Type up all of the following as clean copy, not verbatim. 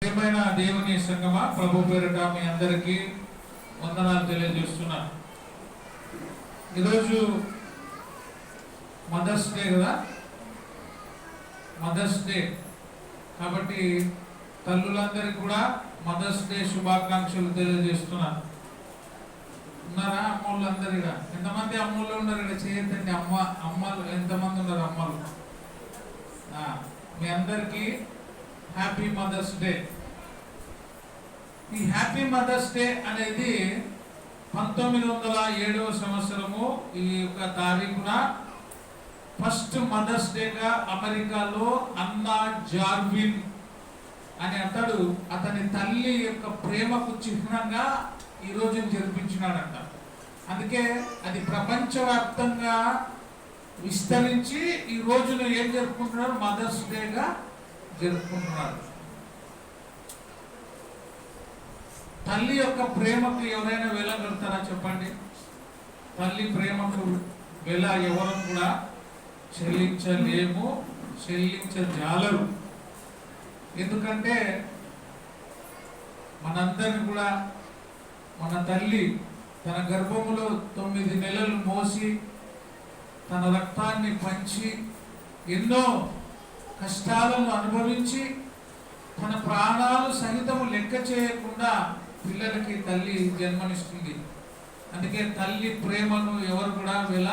ప్రియమైన దేవుని సంగమా, ప్రభు పేరిట మీ అందరికీ వందనాలు తెలియజేస్తున్నాను. ఈరోజు మదర్స్ డే కదా, మదర్స్ డే కాబట్టి తల్లులందరికీ కూడా మదర్స్ డే శుభాకాంక్షలు తెలియజేస్తున్నాను. ఉన్నారా అమ్మోళ్ళు అందరు? ఇక్కడ ఎంతమంది అమ్మోళ్ళు ఉన్నారు? ఇక్కడ చేయొద్దండి. అమ్మలు ఎంతమంది ఉన్నారు? అమ్మలు మీ అందరికీ హ్యాపీ మదర్స్ డే. ఈ హ్యాపీ మదర్స్ డే అనేది 1907వ సంవత్సరము ఈ యొక్క తారీఖున ఫస్ట్ మదర్స్ డేగా అమెరికాలో అన్నా జార్విన్ అని అతడు అతని తల్లి యొక్క ప్రేమకు చిహ్నంగా ఈ రోజును జరిపించినాడంట. అందుకే అది ప్రపంచవ్యాప్తంగా విస్తరించి ఈ రోజును ఏం జరుపుకుంటున్నారు? మదర్స్ డేగా జరుపుకుంటున్నారు. తల్లి యొక్క ప్రేమకు ఎవరైనా వెళ్ళగలుగుతారా చెప్పండి? తల్లి ప్రేమకు వెల ఎవరు కూడా చెల్లించలేము, చెల్లించజాలరు. ఎందుకంటే మనందరిని కూడా మన తల్లి తన గర్భములో 9 నెలలు మోసి తన రక్తాన్ని పంచి ఎన్నో కష్టాలను అనుభవించి తన ప్రాణాలు సహితము లెక్క చేయకుండా పిల్లలకి తల్లి జన్మనిస్తుంది. అందుకే తల్లి ప్రేమను ఎవరు కూడా వెల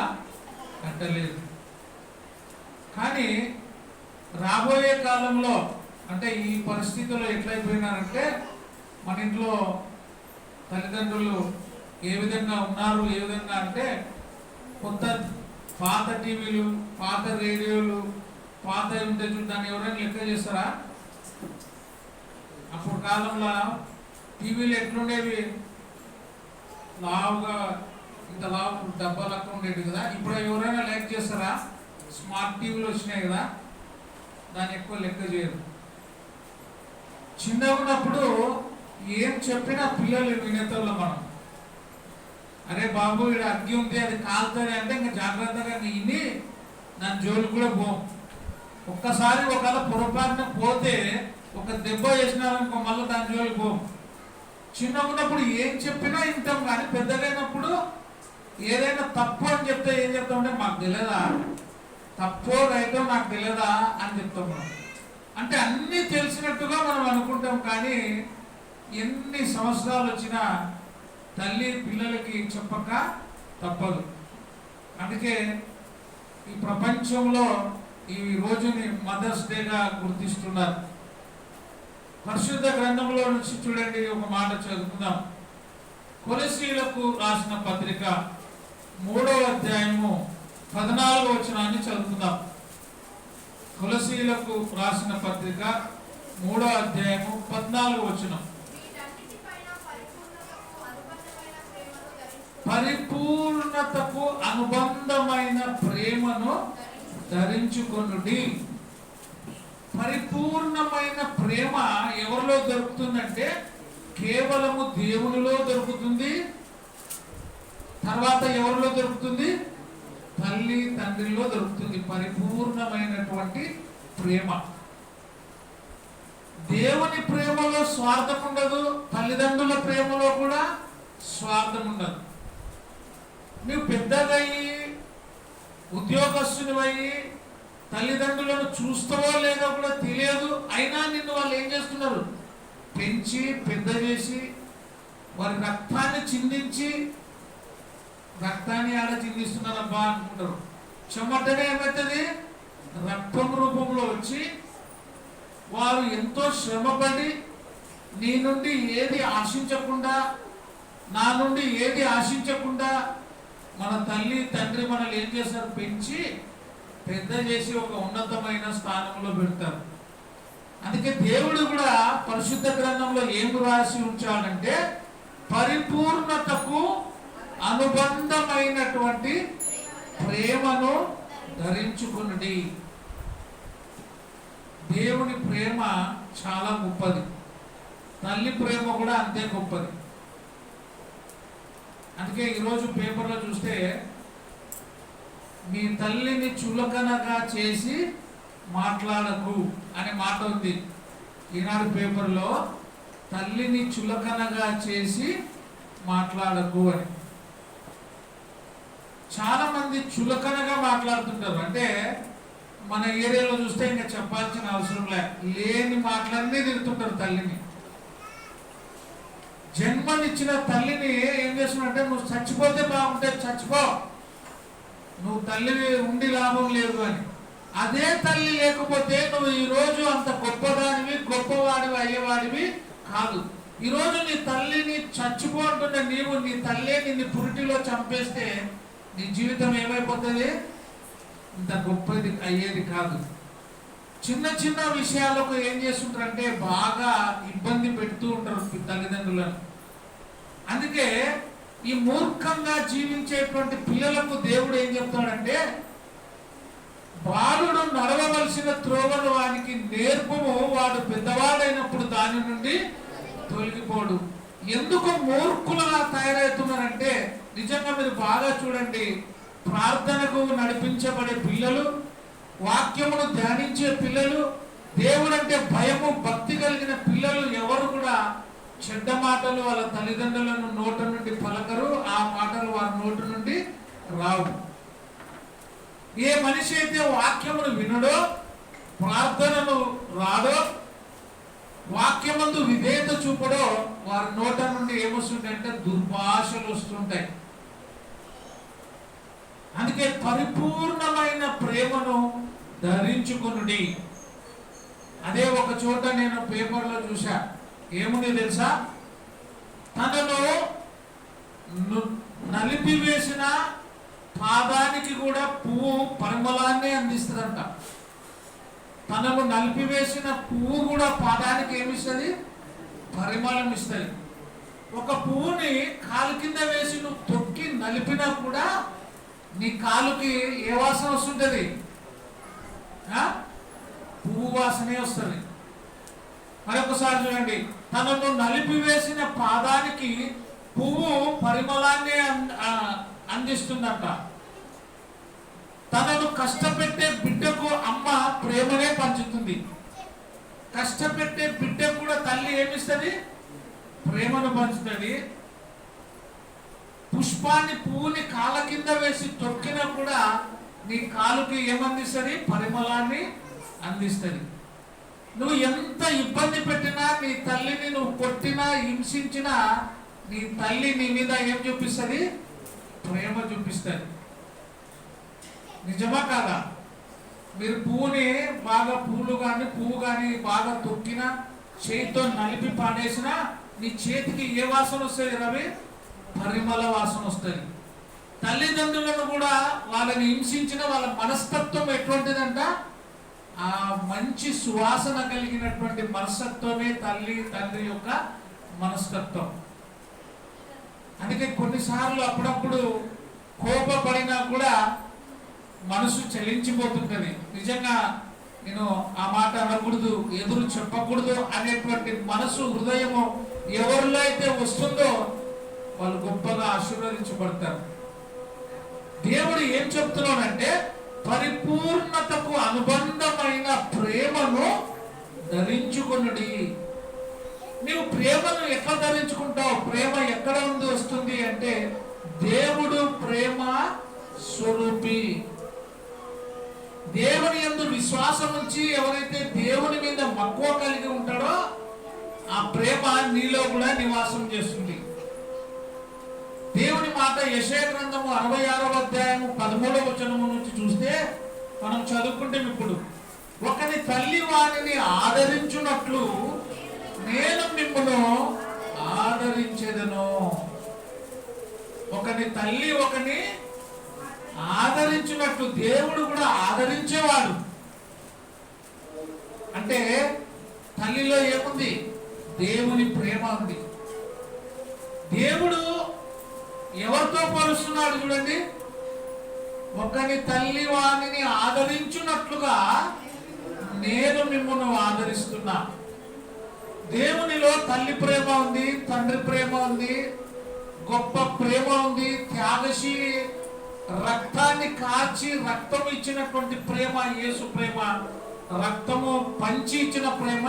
కట్టలేదు. కానీ రాబోయే కాలంలో అంటే ఈ పరిస్థితుల్లో ఎట్లయిపోయినారంటే మన ఇంట్లో తల్లిదండ్రులు ఏ విధంగా ఉన్నారు, ఏ విధంగా అంటే పాత టీవీలు, పాత రేడియోలు, పాత ఉంటే దాన్ని ఎవరైనా లెక్క చేస్తారా? అప్పుడు కాలంలో టీవీలు ఎట్లుండేవి? లావుగా ఇంత లావు డబ్బా లెక్క ఉండేవి కదా. ఇప్పుడు ఎవరైనా లెక్క చేస్తారా? స్మార్ట్ టీవీలు వచ్చినాయి కదా, దాన్ని ఎక్కువ లెక్క చేయరు. చిన్నగా ఉన్నప్పుడు ఏం చెప్పినా పిల్లలు వినేతల్లో మనం, అరే బాబు ఇక్కడ అగ్గి ఉంది అది కాలుతుంది అంటే ఇంకా జాగ్రత్తగా విని దాని జోలికి కూడా పోం. ఒక్కసారి ఒకవేళ పొరపాటున పోతే ఒక దెబ్బ వేసినారనుకో మళ్ళీ దాని జోలికి పోం. చిన్నగా ఉన్నప్పుడు ఏం చెప్పినా వింటాం, కానీ పెద్దగైనప్పుడు ఏదైనా తప్పు అని చెప్తే ఏం చెప్తామంటే మాకు తెలియదా, తప్పో రైటో నాకు తెలియదా అని చెప్తాం మనం. అంటే అన్నీ తెలిసినట్టుగా మనం అనుకుంటాం, కానీ ఎన్ని సంవత్సరాలు వచ్చినా తల్లి పిల్లలకి చెప్పక తప్పదు. అందుకే ఈ ప్రపంచంలో ఈ రోజుని మదర్స్ డేగా గుర్తిస్తున్నారు. పరిశుద్ధ గ్రంథంలో నుంచి చూడండి, ఒక మాట చదువుకుందాం. కొలసీలకు రాసిన పత్రిక 3వ అధ్యాయము 14వ వచనాన్ని చదువుకుందాం. కొలసీలకు రాసిన పత్రిక 3వ అధ్యాయము 14వ వచనం. పరిపూర్ణతకు అనుబంధమైన ప్రేమను ధరించుకొనుడి. పరిపూర్ణమైన ప్రేమ ఎవరిలో దొరుకుతుందంటే కేవలము దేవునిలో దొరుకుతుంది. తర్వాత ఎవరిలో దొరుకుతుంది? తల్లి తండ్రిలో దొరుకుతుంది పరిపూర్ణమైనటువంటి ప్రేమ. దేవుని ప్రేమలో స్వార్థం ఉండదు, తల్లిదండ్రుల ప్రేమలో కూడా స్వార్థం ఉండదు. నువ్వు పెద్దగయ్యి ఉద్యోగస్తునివయ్యి తల్లిదండ్రులను చూస్తావో లేదో కూడా తెలియదు, అయినా నిన్ను వాళ్ళు ఏం చేస్తున్నారు? పెంచి పెద్ద చేసి వారి రక్తాన్ని చిందించి, రక్తాన్ని ఆడ చిందిస్తున్నారబ్బా అనుకుంటారు. చెమటనే ఏమవుతుంది? రక్తం రూపంలో వచ్చి వారు ఎంతో శ్రమపడి నీ నుండి ఏది ఆశించకుండా, నా నుండి ఏది ఆశించకుండా మన తల్లి తండ్రి మనల్ని ఏం చేస్తారు? పెంచి పెద్ద చేసి ఒక ఉన్నతమైన స్థానంలో పెడతారు. అందుకే దేవుడు కూడా పరిశుద్ధ గ్రంథంలో ఏం రాసి ఉంచాడంటే పరిపూర్ణతకు అనుబంధమైనటువంటి ప్రేమను ధరించుకునుడి. దేవుని ప్రేమ చాలా గొప్పది, తల్లి ప్రేమ కూడా అంతే గొప్పది. అందుకే ఈరోజు పేపర్లో చూస్తే మీ తల్లిని చులకనగా చేసి మాట్లాడకు అనే మాట ఉంది. ఈనాడు పేపర్లో తల్లిని చులకనగా చేసి మాట్లాడకు అని. చాలా మంది చులకనగా మాట్లాడుతుంటారు. అంటే మన ఏరియాలో చూస్తే ఇంకా చెప్పాల్సిన అవసరం లేని మాటలన్నీ తిడుతుంటారు తల్లిని. జన్మనిచ్చిన తల్లిని ఏం చేస్తున్నారంటే, నువ్వు చచ్చిపోతే బాగుంటే చచ్చిపో, నువ్వు తల్లిని ఉండి లాభం లేదు అని. అదే తల్లి లేకపోతే నువ్వు ఈరోజు అంత గొప్పదానివి, గొప్పవాడివి అయ్యేవాడివి కాదు. ఈరోజు నీ తల్లిని చచ్చిపోతుంటే నీవు నీ తల్లి నిన్ను పురిటిలో చంపేస్తే నీ జీవితం ఏమైపోతుంది? ఇంత గొప్పది అయ్యేది కాదు. చిన్న చిన్న విషయాలకు ఏం చేస్తుంటారంటే బాగా ఇబ్బంది పెడుతూ ఉంటారు తల్లిదండ్రులను. అందుకే ఈ మూర్ఖంగా జీవించేటువంటి పిల్లలకు దేవుడు ఏం చెప్తాడంటే, బాలుడు నడవవలసిన త్రోవను వానికి నేర్పము, వాడు పెద్దవాడైనప్పుడు దాని నుండి తొలగిపోడు. ఎందుకు మూర్ఖులుగా తయారవుతున్నారంటే, నిజంగా మీరు బాగా చూడండి, ప్రార్థనకు నడిపించబడే పిల్లలు, వాక్యమును ధ్యానించే పిల్లలు, దేవుడంటే భయము భక్తి కలిగిన పిల్లలు ఎవరు కూడా చెడ్డ మాటలు వాళ్ళ తల్లిదండ్రులను నోట నుండి పలకరు. ఆ మాటలు వారి నోటి నుండి రావు. ఏ మనిషి అయితే వాక్యమును వినడో, ప్రార్థనను రాడో, వాక్యమందు విధేయత చూపడో, వారి నోట నుండి ఏమొస్తుంటాయంటే దుర్భాషలు వస్తుంటాయి. అందుకే పరిపూర్ణమైన ప్రేమను ధరించుకునుడి. అదే ఒక చోట నేను పేపర్లో చూసా. ఏముంది తెలుసా? తనను నలిపివేసిన పాదానికి కూడా పువ్వు పరిమళాన్ని అందిస్తుందంట. తనను నలిపివేసిన పువ్వు కూడా పాదానికి ఏమిస్తుంది? పరిమళం ఇస్తుంది. ఒక పువ్వుని కాలు కింద వేసి నువ్వు తొక్కి నలిపినా కూడా నీ కాలుకి ఏ వాసన వస్తుంటది? పువ్వు వాసనే వస్తుంది. మరొకసారి చూడండి, తనను నలిపివేసిన పాదానికి పువ్వు పరిమళాన్ని అందిస్తుందంట. తనను కష్టపెట్టే బిడ్డకు అమ్మ ప్రేమనే పంచుతుంది. కష్టపెట్టే బిడ్డకు కూడా తల్లి ఏమిస్తుంది? ప్రేమను పంచుతుంది. పుష్పాన్ని పువ్వుని కాళ్ళ కింద వేసి తొక్కినా కూడా నీ కాలుకి ఏమందిస్తుంది? పరిమళాన్ని అందిస్తుంది. నువ్వు ఎంత ఇబ్బంది పెట్టినా, నీ తల్లిని నువ్వు కొట్టినా, హింసించినా, నీ తల్లి నీ మీద ఏం చూపిస్తుంది? ప్రేమ చూపిస్తుంది. నిజమా కాదా? మీరు పువ్వుని బాగా పువ్వు కానీ బాగా తొక్కినా, చేతితో నలిపి పాడేసినా నీ చేతికి ఏ వాసన వస్తుంది రవి? పరిమళ వాసన వస్తుంది. తల్లిదండ్రులను కూడా వాళ్ళని హింసించిన వాళ్ళ మనస్తత్వం ఎటువంటిదంట? ఆ మంచి సువాసన కలిగినటువంటి మనస్తత్వమే తండ్రి యొక్క మనస్తత్వం. అందుకే కొన్నిసార్లు అప్పుడప్పుడు కోపపడినా కూడా మనసు చలించిపోతుంటది. నిజంగా నేను ఆ మాట అనకూడదు, ఎదురు చెప్పకూడదు అనేటువంటి మనసు, హృదయము ఎవరిలో అయితే వస్తుందో వాళ్ళు గొప్పగా ఆశీర్వదించబడతారు. దేవుడు ఏం చెప్తున్నాడంటే, పరిపూర్ణతకు అనుబంధమైన ప్రేమను ధరించుకొనుడి. నీవు ప్రేమను ఎట్లా ధరించుకుంటావు? ప్రేమ ఎక్కడ ఉంది వస్తుంది అంటే, దేవుడు ప్రేమ స్వరూపి. దేవుని యందు విశ్వాసం ఉంచి ఎవరైతే దేవుని మీద మక్కువ కలిగి ఉంటాడో ఆ ప్రేమ నీలో కూడా నివాసం చేస్తుంది. దేవుని మాట యెషయా గ్రంథము 66వ అధ్యాయము 13వ వచనము నుంచి చూస్తే మనం చదువుకుంటే, ఇప్పుడు ఒకని తల్లి వారిని ఆదరించున్నట్లు నేను మిమ్మల్ని ఆదరించెదను. ఒకని తల్లి ఒకని ఆదరించినట్లు దేవుడు కూడా ఆదరించేవాడు. అంటే తల్లిలో ఏముంది? దేవుని ప్రేమ ఉంది. దేవుడు ఎవరితో పోలుస్తున్నాడు చూడండి. ఒకని తల్లి వాణిని ఆదరించున్నట్లుగా నేను మిమ్మల్ని ఆదరిస్తున్నా. దేవునిలో తల్లి ప్రేమ ఉంది, తండ్రి ప్రేమ ఉంది, గొప్ప ప్రేమ ఉంది, త్యాగశీలి, రక్తాన్ని కార్చి రక్తం ఇచ్చినటువంటి ప్రేమ యేసు ప్రేమ, రక్తము పంచి ఇచ్చిన ప్రేమ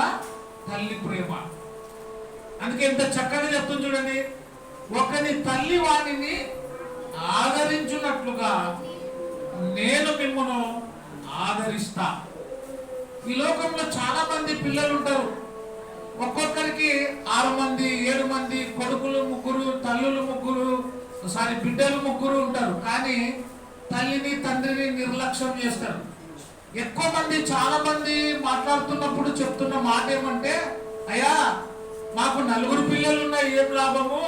తల్లి ప్రేమ. అందుకే ఎంత చక్కగా చెప్తుంది చూడండి, ఒకని తల్లి వాణిని ఆదరించున్నట్లుగా నేను మిమ్మల్ని ఆదరిస్తా. ఈ లోకంలో చాలా మంది పిల్లలు ఉంటారు. ఒక్కొక్కరికి 6 మంది 7 మంది కొడుకులు 3, తల్లులు 3, బిడ్డలు 3 ఉంటారు. కానీ తల్లిని తండ్రిని నిర్లక్ష్యం చేస్తారు. ఎక్కువ మంది చాలా మంది మాట్లాడుతున్నప్పుడు చెప్తున్న మాట ఏమంటే, అయ్యా మాకు 4 పిల్లలు ఉన్నాయి, ఏం లాభము,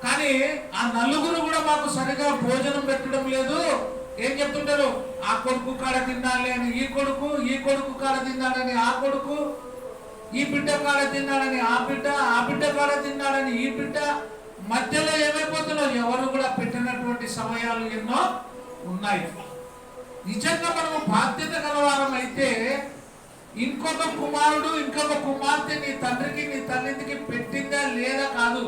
కానీ ఆ 4 కూడా మాకు సరిగా భోజనం పెట్టడం లేదు. ఏం చెప్తుంటారు, ఆ కొడుకు కాడ తినాలి అని ఈ కొడుకు కాడ తిన్నాడని ఆ కొడుకు, ఈ బిడ్డ కాడ తిన్నాడని ఆ బిడ్డ కాడ తిన్నాడని ఈ బిడ్డ. మధ్యలో ఏమైపోతున్నారు, ఎవరు కూడా పెట్టినటువంటి సమయాలు ఎన్నో ఉన్నాయి. నిజంగా మనము బాధ్యత గలవారం అయితే ఇంకొక కుమారుడు ఇంకొక కుమార్తె నీ తండ్రికి నీ తల్లికి పెట్టిందా లేదా కాదు,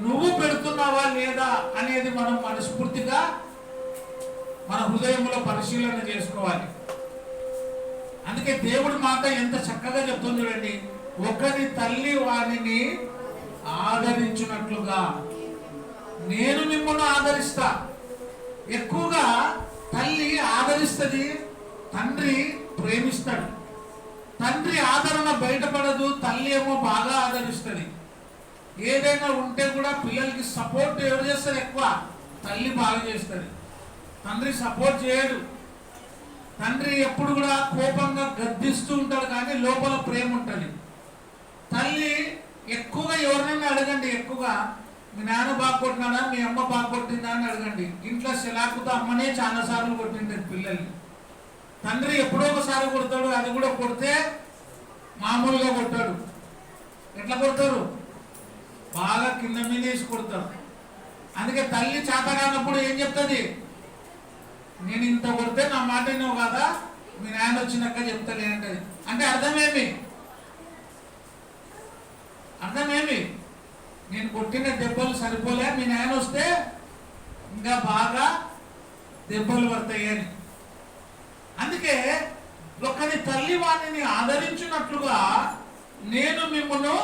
నువ్వు పెడుతున్నావా లేదా అనేది మనం మనస్ఫూర్తిగా మన హృదయంలో పరిశీలన చేసుకోవాలి. అందుకే దేవుడి మాట ఎంత చక్కగా చెప్తుంది చూడండి, ఒకరి తల్లి వారిని ఆదరించినట్లుగా నేను మిమ్మల్ని ఆదరిస్తా. ఎక్కువగా తల్లి ఆదరిస్తుంది, తండ్రి ప్రేమిస్తాడు. తండ్రి ఆదరణ బయటపడదు, తల్లి ఏమో బాగా ఆదరిస్తుంది. ఏదైనా ఉంటే కూడా పిల్లలకి సపోర్ట్ ఎవరు చేస్తారు, ఎక్కువ తల్లి బాగా చేస్తుంది. తండ్రి సపోర్ట్ చేయడు. తండ్రి ఎప్పుడు కూడా కోపంగా గద్దిస్తూ ఉంటాడు, కానీ లోపల ప్రేమ ఉంటుంది. తల్లి ఎక్కువగా ఎవరినైనా అడగండి, ఎక్కువగా మీ నాన్న బాగా కొట్టినాడా మీ అమ్మ బాగా కొట్టిందా అని అడగండి. ఇంట్లో సెలాకుతో అమ్మనే చాలా సార్లు కొట్టింటారు పిల్లల్ని. తండ్రి ఎప్పుడో ఒకసారి కొడతాడు, అది కూడా కొడితే మామూలుగా కొట్టాడు. ఎట్లా కొడతారు, బాగా కింద మీద వేసి కొడతారు. అందుకే తల్లి చేతగానప్పుడు ఏం చెప్తుంది, నేను ఇంత కొడితే నా మాట నువ్వు కదా, మీ నాయన వచ్చినాక చెప్తలే అంటది. అంటే అర్థమేమి, నేను కొట్టిన దెబ్బలు సరిపోలే, మీ నాయన వస్తే ఇంకా బాగా దెబ్బలు పడతాయి అని. అందుకే ఒకరి తల్లి వాణిని ఆదరించినట్లుగా నేను మిమ్మల్ని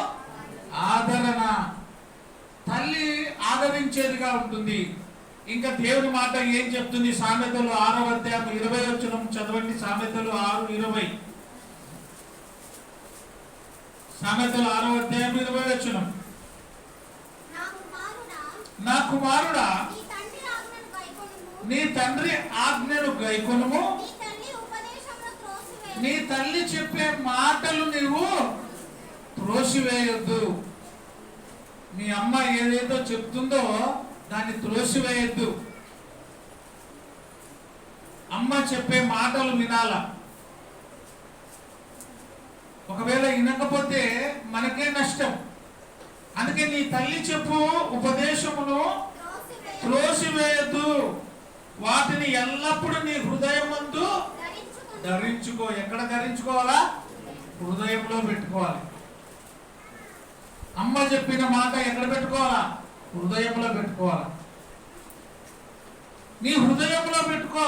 ఆదరణ. తల్లి ఆదరించేదిగా ఉంటుంది. ఇంకా దేవుని మాట ఏం చెప్తుంది, సామెతలు 6వ అధ్యాయం 20 వచనం చదవండి. సామెతలు 6:20. సామెతలు 6వ అధ్యాయం 20 వచనం. నా కుమారుడా నీ తండ్రి ఆజ్ఞను గైకొనుము, నీ తల్లి చెప్పే మాటలు నీవు త్రోసివేయొద్దు. మీ అమ్మ ఏదైతే చెప్తుందో దాన్ని త్రోసివేయొద్దు. అమ్మ చెప్పే మాటలు వినాల. ఒకవేళ వినకపోతే మనకే నష్టం. అందుకే నీ తల్లి చెప్పు ఉపదేశమును త్రోసివేయొద్దు, వాటిని ఎల్లప్పుడూ నీ హృదయమందు ధరించుకో. ఎక్కడ ధరించుకోవాలా, హృదయంలో పెట్టుకోవాలి. అమ్మ చెప్పిన మాట ఎక్కడ పెట్టుకోవాలా, హృదయంలో పెట్టుకోవాలి. నీ హృదయంలో పెట్టుకో.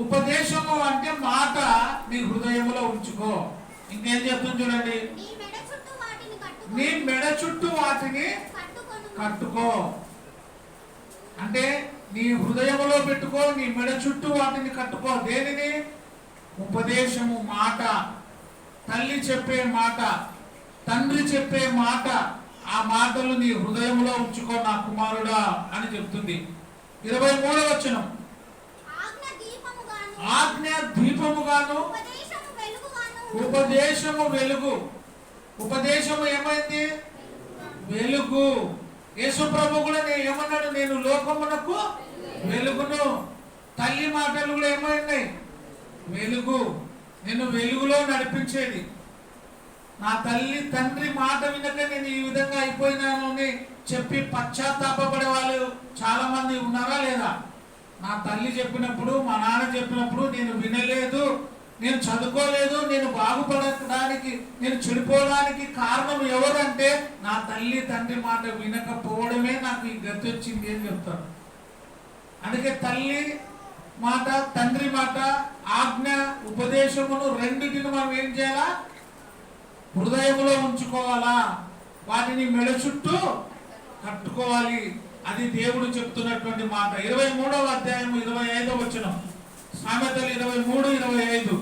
ఉపదేశము అంటే మాట నీ హృదయంలో ఉంచుకో. ఇంకేం చెప్తుంది చూడండి, నీ మెడ చుట్టూ వాటిని కట్టుకో. అంటే నీ హృదయంలో పెట్టుకో, నీ మెడ చుట్టూ వాటిని కట్టుకో. దేనిని, ఉపదేశము మాట, తల్లి చెప్పే మాట, తండ్రి చెప్పే మాట. ఆ మాటలు నీ హృదయంలో ఉంచుకో నా కుమారుడా అని చెప్తుంది. 23వ వచనం, ఆజ్ఞ దీపముగాను ఉపదేశము వెలుగు. ఉపదేశము ఏమైంది, వెలుగు. యేసు ప్రభు కూడా ఏమన్నాడు, నేను లోకమునకు వెలుగును. తల్లి మాటలు కూడా ఏమైనాయి, వెలుగు. నేను వెలుగులో నడిపించేది. నా తల్లి తండ్రి మాట వినక నేను ఈ విధంగా అయిపోయినాను అని చెప్పి పశ్చాత్తాపపడే వాళ్ళు చాలా మంది ఉన్నారా లేదా? నా తల్లి చెప్పినప్పుడు, మా నాన్న చెప్పినప్పుడు నేను వినలేదు, నేను చదువుకోలేదు, నేను బాగుపడడానికి, నేను చెడిపోవడానికి కారణం ఎవరంటే నా తల్లి తండ్రి మాట వినకపోవడమే నాకు ఈ గతి వచ్చింది అని చెప్తారు. అందుకే తల్లి మాట, తండ్రి మాట, ఆజ్ఞ, ఉపదేశమును రెండింటిని మనం ఏం చేయాలా, హృదయంలో ఉంచుకోవాలా, వాటిని మెడ చుట్టూ కట్టుకోవాలి. అది దేవుడు చెప్తున్నటువంటి మాట. 23వ అధ్యాయం 25వ వచనం, సామెతలు 23:25.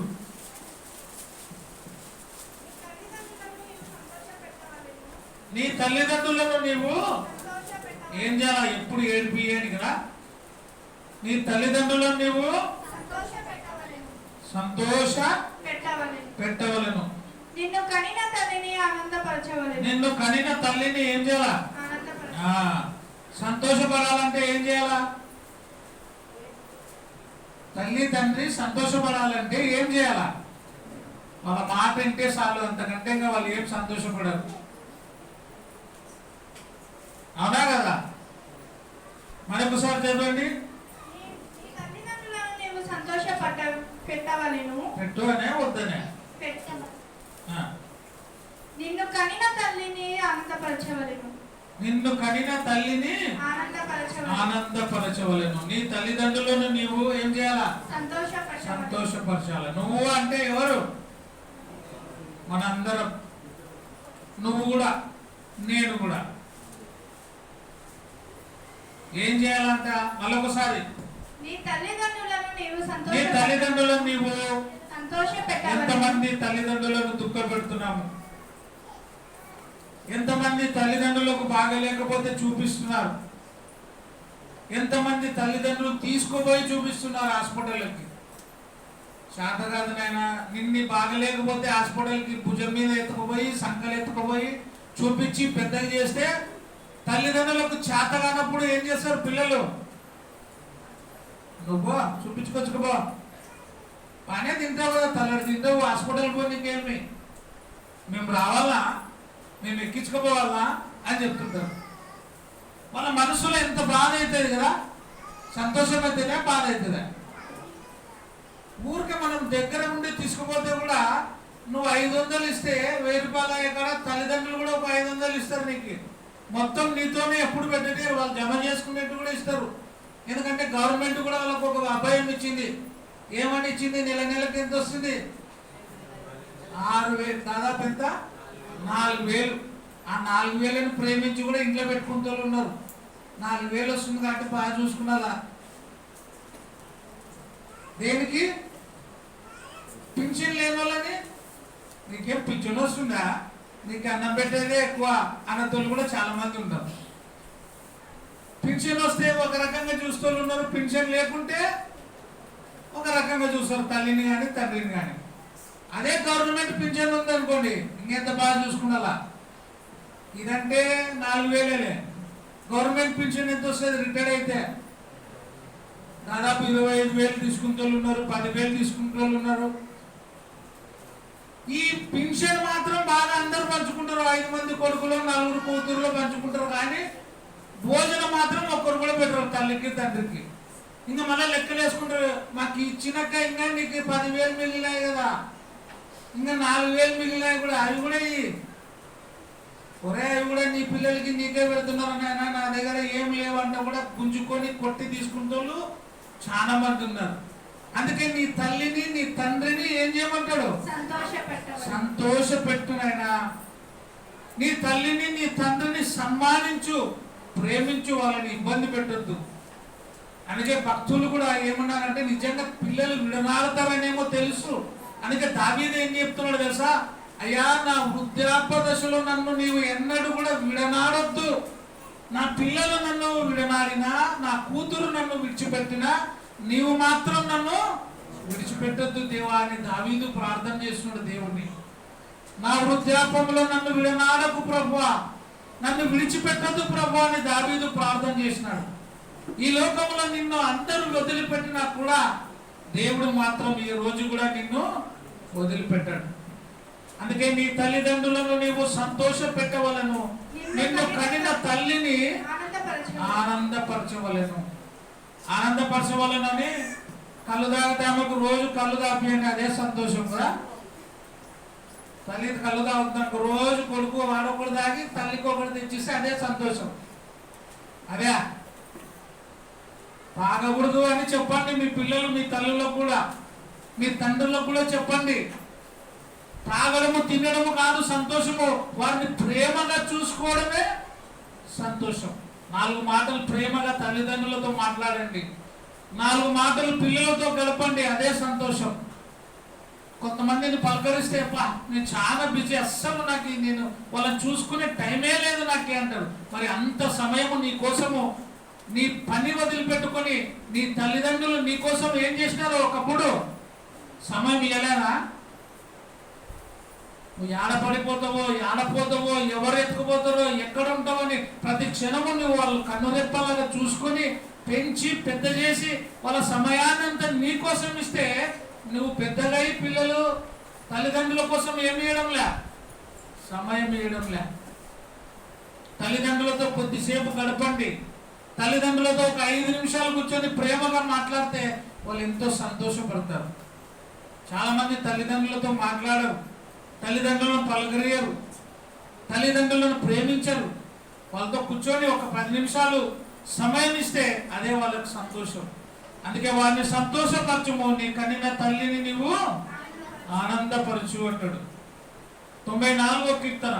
నీ తల్లిదండ్రులను నీవు ఏం చేయాలా? ఎప్పుడు ఏడిపియని కదా. నీ తల్లిదండ్రులను నీవు సంతోష పెట్టవలను. నిన్ను కనిన తల్లిని ఆనందపరచవలెను. నిన్ను కనిన తల్లిని ఏం చేయాలా? సంతోషపడాలంటే ఏం చేయాలా? తల్లి తండ్రి సంతోషపడాలంటే ఏం చేయాలా? వాళ్ళ మాట వింటే చాలు, అంతకంటే ఇంకా వాళ్ళు ఏం సంతోషపడరు. అవునా కదా? మరొకసారి చెప్పండి. పెట్టు అనే వద్దనే? నిన్ను కనిన తల్లిని ఆనందపరచవలెను. నిన్ను కనిన తల్లిని ఆనందపరచవలెను. నీ తల్లిదండ్రులను నీవు ఏం చేయాలా? సంతోషపరచాలి. నువ్వు అంటే ఎవరు? మనందరం. నువ్వు కూడా, నేను కూడా ఏం చేయాలంట? మరొకసారి, నీ తల్లిదండ్రులను నీవు ఎంతమంది తల్లిదండ్రులను దుఃఖ పెడుతున్నాము? ఎంతమంది తల్లిదండ్రులకు బాగలేకపోతే చూపిస్తున్నారు? ఎంతమంది తల్లిదండ్రులు తీసుకుపోయి చూపిస్తున్నారు హాస్పిటల్కి? శాత కాదు నాయన, నిన్ను బాగలేకపోతే హాస్పిటల్కి భుజం మీద ఎత్తుకుపోయి, సంకలు ఎత్తుకుపోయి చూపించి పెద్దగా చేస్తే, తల్లిదండ్రులకు చేత కానప్పుడు ఏం చేస్తారు పిల్లలు? నువ్వు చూపించుకొచ్చుకోబో, పనే తింటావు కదా, తల్లడి తింటావు, హాస్పిటల్ పోయి నీకేమి, మేము రావాలా, మేము ఎక్కించుకోపోవాలా అని చెప్తుంటారు. వాళ్ళ మనసులో ఎంత బాధ అవుతుంది కదా. సంతోషం అయితేనే బాధ అవుతుందా? ఊరికే మనం దగ్గర ఉండి తీసుకుపోతే కూడా నువ్వు 500 ఇస్తే 1000 రూపాయలు అయ్యాక తల్లిదండ్రులు కూడా ఒక 500 ఇస్తారు నీకు. మొత్తం నీతోనే ఎప్పుడు పెట్టే వాళ్ళు జమ చేసుకునేట్టు కూడా ఇస్తారు. ఎందుకంటే గవర్నమెంట్ కూడా వాళ్ళకు ఒక అభయం ఇచ్చింది. ఏమని ఇచ్చింది? నెల నెలకి ఎంత వస్తుంది? 6000, దాదాపు ఎంత? 4000. ఆ 4000ని ప్రేమించి కూడా ఇంట్లో పెట్టుకుంటూ ఉన్నారు. 4000 వస్తుంది కాబట్టి బాగా చూసుకున్నారా? దేనికి? పింఛన్ లేని వాళ్ళని. నీకేం పింఛన్ వస్తుందా? నీకు అన్నం పెట్టేదే ఎక్కువ అన్నతోళ్ళు కూడా చాలా మంది ఉంటారు. పింఛన్ వస్తే ఒక రకంగా చూస్తూ ఉన్నారు, పింఛన్ లేకుంటే ఒక రకంగా చూస్తారు, తల్లిని కానీ తండ్రిని కానీ. అదే గవర్నమెంట్ పింఛన్ ఉందనుకోండి, ఇంకెంత బాగా చూసుకున్నాలా. ఇదంటే 4000. గవర్నమెంట్ పింఛన్ ఎంత వస్తుంది? రిటైర్డ్ అయితే దాదాపు 25,000 తీసుకుంటూ ఉన్నారు, 10,000 తీసుకుంటూ ఉన్నారు. ఈ పింఛన్ మాత్రం బాగా అందరూ పంచుకుంటారు. 5 మంది కొడుకులు, 4 కూతురులో పంచుకుంటారు. కానీ భోజనం మాత్రం ఒక్కరు కూడా పెట్టరు, తల్లికి తండ్రికి. ఇంకా మళ్ళీ లెక్కలు వేసుకుంటారు. మాకు ఇచ్చినాక ఇంకా నీకు 10,000 మిగిలినాయి కదా, ఇంకా 4,000 మిగిలినాయి కూడా, అవి కూడా ఒరే అవి కూడా నీ పిల్లలకి నీకే పెడుతున్నారు నాయన, నా దగ్గర ఏం లేవంటే కూడా గుంజుకొని కొట్టి తీసుకుంటూ చాలా మంది ఉన్నారు. అందుకే నీ తల్లిని నీ తండ్రిని ఏం చేయమంటాడు? సంతోషపెట్టునైనా. నీ తల్లిని నీ తండ్రిని సన్మానించు, ప్రేమించు, వాళ్ళని ఇబ్బంది పెట్టొద్దు. అందుకే భక్తులు కూడా ఏమన్నారంటే, నిజంగా పిల్లలు విడనాడతారనేమో తెలుసు. అందుకే దావీదు ఏం చెప్తున్నాడు తెలుసా? అయ్యా, నా వృద్ధాప్య దశలో నన్ను నీవు ఎన్నడూ కూడా విడనాడొద్దు. నా పిల్లలు నన్ను విడనాడినా, నా కూతురు నన్ను విడిచిపెట్టినా, నీవు మాత్రం నన్ను విడిచిపెట్టొద్దు దేవా అని దావీదు ప్రార్థన చేస్తున్నాడు దేవుణ్ణి. నా వృద్ధాప్యంలో నన్ను విడనాడకు ప్రభువా, నన్ను విడిచిపెట్టొద్దు ప్రభు అని దావీదు ప్రార్థన చేసినాడు. ఈ లోకంలో నిన్ను అందరూ వదిలిపెట్టినా కూడా దేవుడు మాత్రం ఈ రోజు కూడా నిన్ను వదిలిపెట్టాడు. అందుకే నీ తల్లిదండ్రులను నీవు సంతోష పెట్టవలను, నిన్ను కనిన తల్లిని ఆనందపరచవలను. ఆనందపరచవలనని కళ్ళు తాగితే ఆమెకు రోజు కళ్ళు తాపియండి, అదే సంతోషం కదా. తల్లి కళ్ళు తాగుతున్నాకు రోజు కొడుకు వాడొకడు తాగి తల్లికి ఒకటి తెచ్చిస్తే అదే సంతోషం. అదే తాగకూడదు అని చెప్పండి మీ పిల్లలు, మీ తల్లులకు కూడా, మీ తండ్రులకు కూడా చెప్పండి. తాగడము తినడము కాదు సంతోషము, వారిని ప్రేమగా చూసుకోవడమే సంతోషం. 4 మాటలు ప్రేమగా తల్లిదండ్రులతో మాట్లాడండి, 4 మాటలు పిల్లలతో గడపండి, అదే సంతోషం. కొంతమందిని పలకరిస్తే నేను చాలా బిజీ, అస్సలు నేను వాళ్ళని చూసుకునే టైమే లేదు నాకే అంటారు. మరి అంత సమయము నీ కోసము, నీ పని వదిలిపెట్టుకొని నీ తల్లిదండ్రులు నీ కోసం ఏం చేసినారో ఒకప్పుడు సమయం ఇవ్వలేనా? నువ్వు ఏడపడిపోతావో ఏడపోతావో, ఎవరు ఎత్తుకుపోతారో, ఎక్కడ ఉంటావని ప్రతి క్షణము నువ్వు వాళ్ళు కన్నురెప్పలాగా చూసుకొని పెంచి పెద్ద చేసి వాళ్ళ సమయాన్ని అంతా నీ కోసం ఇస్తే, నువ్వు పెద్దగా పిల్లలు తల్లిదండ్రుల కోసం ఏమి ఇవ్వడంలే, సమయం ఇవ్వడంలే. తల్లిదండ్రులతో కొద్దిసేపు గడపండి, తల్లిదండ్రులతో ఒక 5 నిమిషాలు కూర్చొని ప్రేమగా మాట్లాడితే వాళ్ళు ఎంతో సంతోషపడతారు. చాలా మంది తల్లిదండ్రులతో మాట్లాడరు, తల్లిదండ్రులను పలకరియరు, తల్లిదండ్రులను ప్రేమించరు. వాళ్ళతో కూర్చొని ఒక 10 నిమిషాలు సమయం ఇస్తే అదే వాళ్ళకి సంతోషం. అందుకే వారిని సంతోషపరచుము, నీ కనిన తల్లిని నీవు ఆనందపరచు అంటాడు. 94వ కీర్తన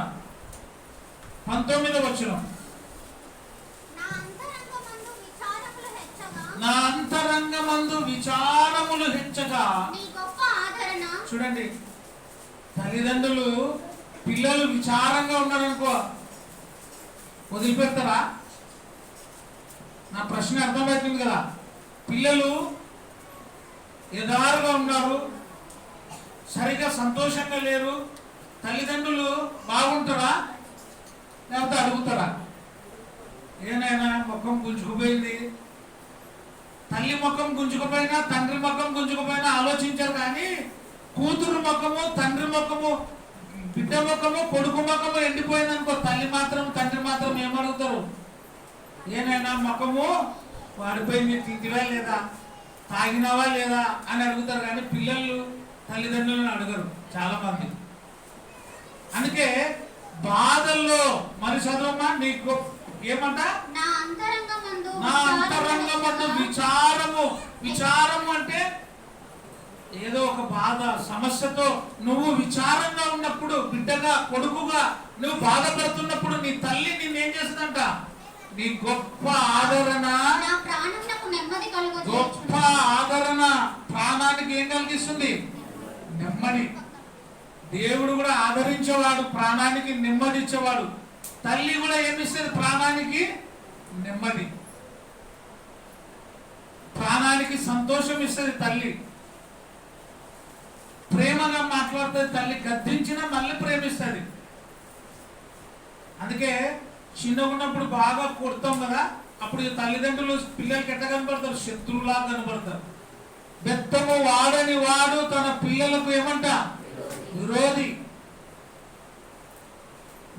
19వ వచనం. నా అంతరంగమందు విచారములు హెచ్చగా. చూడండి, తల్లిదండ్రులు పిల్లలు విచారంగా ఉన్నారనుకో వదిలిపెడతారా? నా ప్రశ్న అర్థమవుతుంది కదా. పిల్లలు ఎదారుగా ఉన్నారు, సరిగా సంతోషంగా లేరు, తల్లిదండ్రులు బాగుంటారా లేకపోతే అడుగుతారా? ఏనైనా ముఖం గుంజుకుపోయింది, తల్లి ముఖం గుంజుకుపోయినా తండ్రి ముఖం గుంజుకుపోయినా ఆలోచించారు. కానీ కూతురు ముఖము, తండ్రి ముఖము, బిడ్డ ముఖము, కొడుకు ముఖము ఎండిపోయిందనుకో, తల్లి మాత్రం తండ్రి మాత్రం ఏమడుగుతారు? ఏనైనా ముఖము వాడిపోయింది, తింటివా లేదా, తాగినావా లేదా అని అడుగుతారు. కానీ పిల్లలు తల్లిదండ్రులను అడగరు చాలా మంది. అందుకే బాధల్లో మరి చదవమ్మా, నీకు ఏమంట? నా అంతరంగమందు విచారము. విచారము అంటే ఏదో ఒక బాధ సమస్యతో నువ్వు విచారంగా ఉన్నప్పుడు, బిడ్డగా కొడుకుగా నువ్వు బాధపడుతున్నప్పుడు నీ తల్లి నిన్నేం చేస్తుందంట? నీ గొప్ప ఆదరణ, గొప్ప ఆదరణ ప్రాణానికి ఏం కలిగిస్తుంది? నెమ్మది. దేవుడు కూడా ఆదరించేవాడు, ప్రాణానికి నెమ్మది ఇచ్చేవాడు. తల్లి కూడా ఏమిస్తుంది? ప్రాణానికి నెమ్మది, ప్రాణానికి సంతోషం ఇస్తుంది తల్లి. ప్రేమగా మాట్లాడుతుంది తల్లి, గద్దించినా మళ్ళీ ప్రేమిస్తుంది. అందుకే చిన్నగా ఉన్నప్పుడు బాగా కొడతాం కదా, అప్పుడు తల్లిదండ్రులు పిల్లలకి ఎట్లా కనబడతారు? శత్రువులా కనబడతారు. బెత్తము వాడని వాడు తన పిల్లలకు ఏమంట? విరోధి.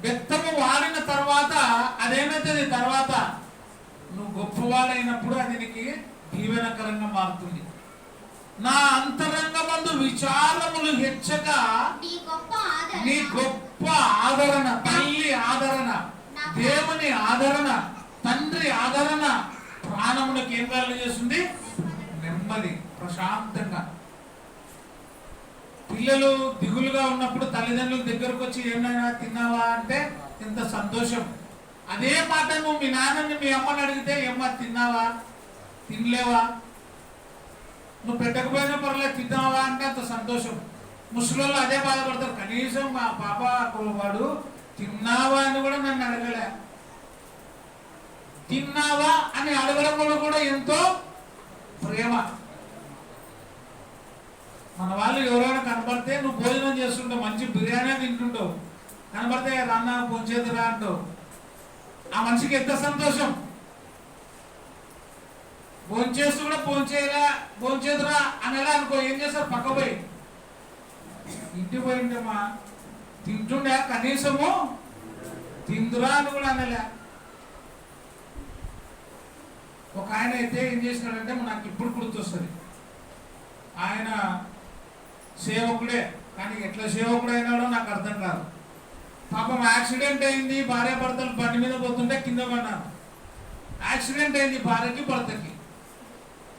బెత్తము వాడిన తర్వాత అదేమైతుంది? తర్వాత నువ్వు గొప్పవాడైనప్పుడు అది నీకు దీవెనకరంగా మారుతుంది. నా అంతరంగమందు విచారములు హెచ్చగా నీ గొప్ప ఆదరణ, తల్లి ఆదరణ, దేవుని ఆదరణ, తండ్రి ఆదరణ ప్రాణములకు ఏం కలిగజేస్తుంది? నెమ్మది, ప్రశాంతంగా. పిల్లలు దిగులుగా ఉన్నప్పుడు తల్లిదండ్రుల దగ్గరకు వచ్చి ఏమైనా తిన్నావా అంటే ఎంత సంతోషం. అదే మాట నువ్వు మీ నాన్నని మీ అమ్మని అడిగితే, ఏమ్మా తిన్నావా, తినలేవా, నువ్వు పెట్టకపోయినా పర్లేదు తిన్నావా అంటే అంత సంతోషం. ముసలోళ్ళు అదే బాధపడతారు. కనీసం మా పాప వాడు తిన్నావా అని కూడా నన్ను అడగలే. తిన్నావా అని అడగడంలో కూడా ఎంతో ప్రేమ. మన వాళ్ళు ఎవరైనా కనబడితే నువ్వు భోజనం చేస్తుంటావు, మంచి బిర్యానీ తింటుంటావు, కనబడితే రాన్న భోంచేదిరా అంటావు. ఆ మనిషికి ఎంత సంతోషం. భోంచేస్తూ కూడా భోంచేదురా అనేలా అనుకో, ఏం చేస్తారు? పక్క పోయి ఇంటికి పోయింటమ్మా తింటుండే, కనీసము తిందురా అని కూడా అనలే. ఒక ఆయన అయితే ఏం చేసినాడంటే నాకు ఇప్పుడు గుర్తొస్తుంది. ఆయన సేవకుడే, కానీ ఎట్లా సేవకుడు అయినాడో నాకు అర్థం కాదు. పాపం యాక్సిడెంట్ అయింది, భార్య భర్తలు బండి మీద పోతుంటే కింద పడినారు. యాక్సిడెంట్ అయింది భార్యకి భర్తకి.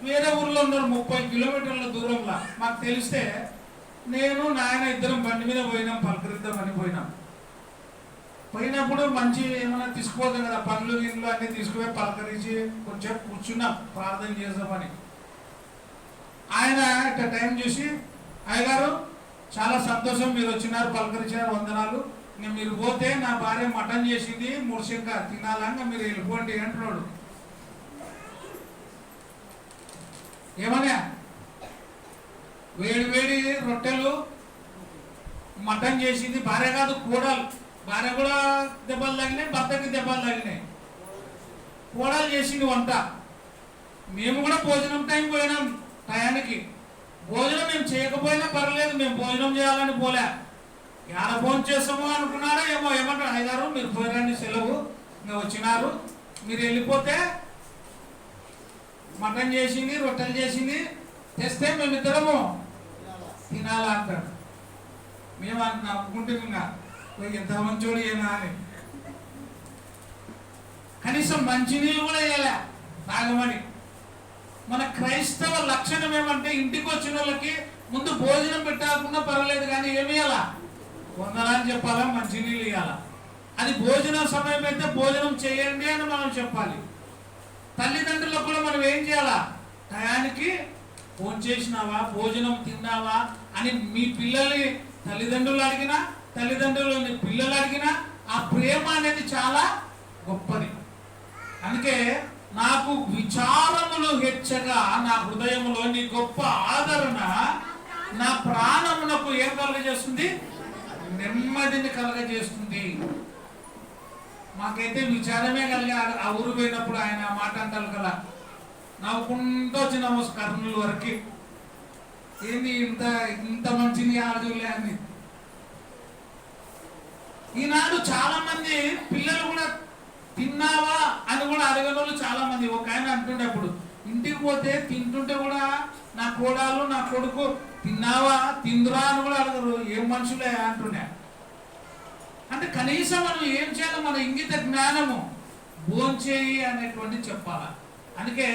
వేరే ఊర్లో ఉన్నారు, 30 కిలోమీటర్ల దూరంలో. మాకు తెలిస్తే నేను నాయన ఇద్దరం బండి మీద పోయినాం, పలకరిద్దామని పోయినాం. పోయినప్పుడు మంచి ఏమైనా తీసుకుపోతాం కదా, పండ్లు గిన్నెలు అన్నీ తీసుకుపోయి పలకరించి కొంచెం కూర్చున్నాం ప్రార్థన చేద్దామని. ఆయన ఇట్లా టైం చూసి, అయ్యగారు చాలా సంతోషం మీరు వచ్చినారు, పలకరించినారు, వందనాలు. ఇంకా మీరు పోతే నా భార్య మటన్ చేసింది ముడిశంక తినాలని మీరు వెళ్ళిపోండి అంటున్నాడు. ఏమన్నా వేడి వేడి రొట్టెలు మటన్ చేసింది భార్య కాదు, కోడలు. భార్య కూడా దెబ్బలు తగినాయి, భర్తకి దెబ్బలు తగినాయి. కోడలు చేసింది వంట. మేము కూడా భోజనం టైం పోయినాం టయానికి. భోజనం మేము చేయకపోయినా పర్లేదు, మేము భోజనం చేయాలని పోలే. ఎక్కడ భోజనం చేస్తామో అనుకున్నారా ఏమో. ఏమంటారు, అయ్యగారు మీరు పోయిరండి, సెలవు ఇంకా వచ్చినారు, మీరు వెళ్ళిపోతే మటన్ చేసింది రొట్టెలు చేసింది తెస్తే మేమిద్దరము తినాలా అంటాడు. మేము నవ్వుకుంటే ఇంకా ఎంత మంచోడు ఏనా అని. కనీసం మంచినీళ్ళు కూడా వేయలే తాగమని. మన క్రైస్తవ లక్షణం ఏమంటే ఇంటికి వచ్చిన వాళ్ళకి ముందు భోజనం పెట్టాలకున్నా పర్వాలేదు, కానీ ఏమి ఇవ్వాలా, వందనాన్ని చెప్పాలా, మంచినీళ్ళు ఇవ్వాలా. అది భోజనం సమయం అయితే భోజనం చేయండి అని మనం చెప్పాలి. తల్లిదండ్రులకు కూడా మనం ఏం చేయాలా, టయానికి ఫోన్ చేసినావా, భోజనం తిన్నావా అని మీ పిల్లల్ని తల్లిదండ్రులు అడిగినా, తల్లిదండ్రులని పిల్లలు అడిగినా ఆ ప్రేమ అనేది చాలా గొప్పది. అందుకే నాకు విచారములు హెచ్చగా నా హృదయంలో నీ గొప్ప ఆదరణ నా ప్రాణమునకు ఏం కలగజేస్తుంది, నెమ్మదిని కలగజేస్తుంది. మాకైతే విచారమే కలిగి ఆ ఊరు పోయినప్పుడు ఆయన మాట అంటారు కదా, నవ్వుకుంటూ వచ్చిన కర్నూలు వరకు, ఏంది ఇంత ఇంత మంచిని ఆడదులే అని. ఈనాడు చాలా మంది పిల్లలు కూడా తిన్నావా అని కూడా అడగని వాళ్ళు చాలా మంది. ఒక ఆయన అంటుండే, అప్పుడు ఇంటికి పోతే తింటుంటే కూడా నా కోడలు నా కొడుకు తిన్నావా తిందురా అని కూడా అడగరు. ఏం మనుషులే అంటుండే. అంటే కనీసం మనం ఏం చేయాలి, మన ఇంగిత జ్ఞానము భోంచేయి అనేటువంటి చెప్పాలి. అందుకే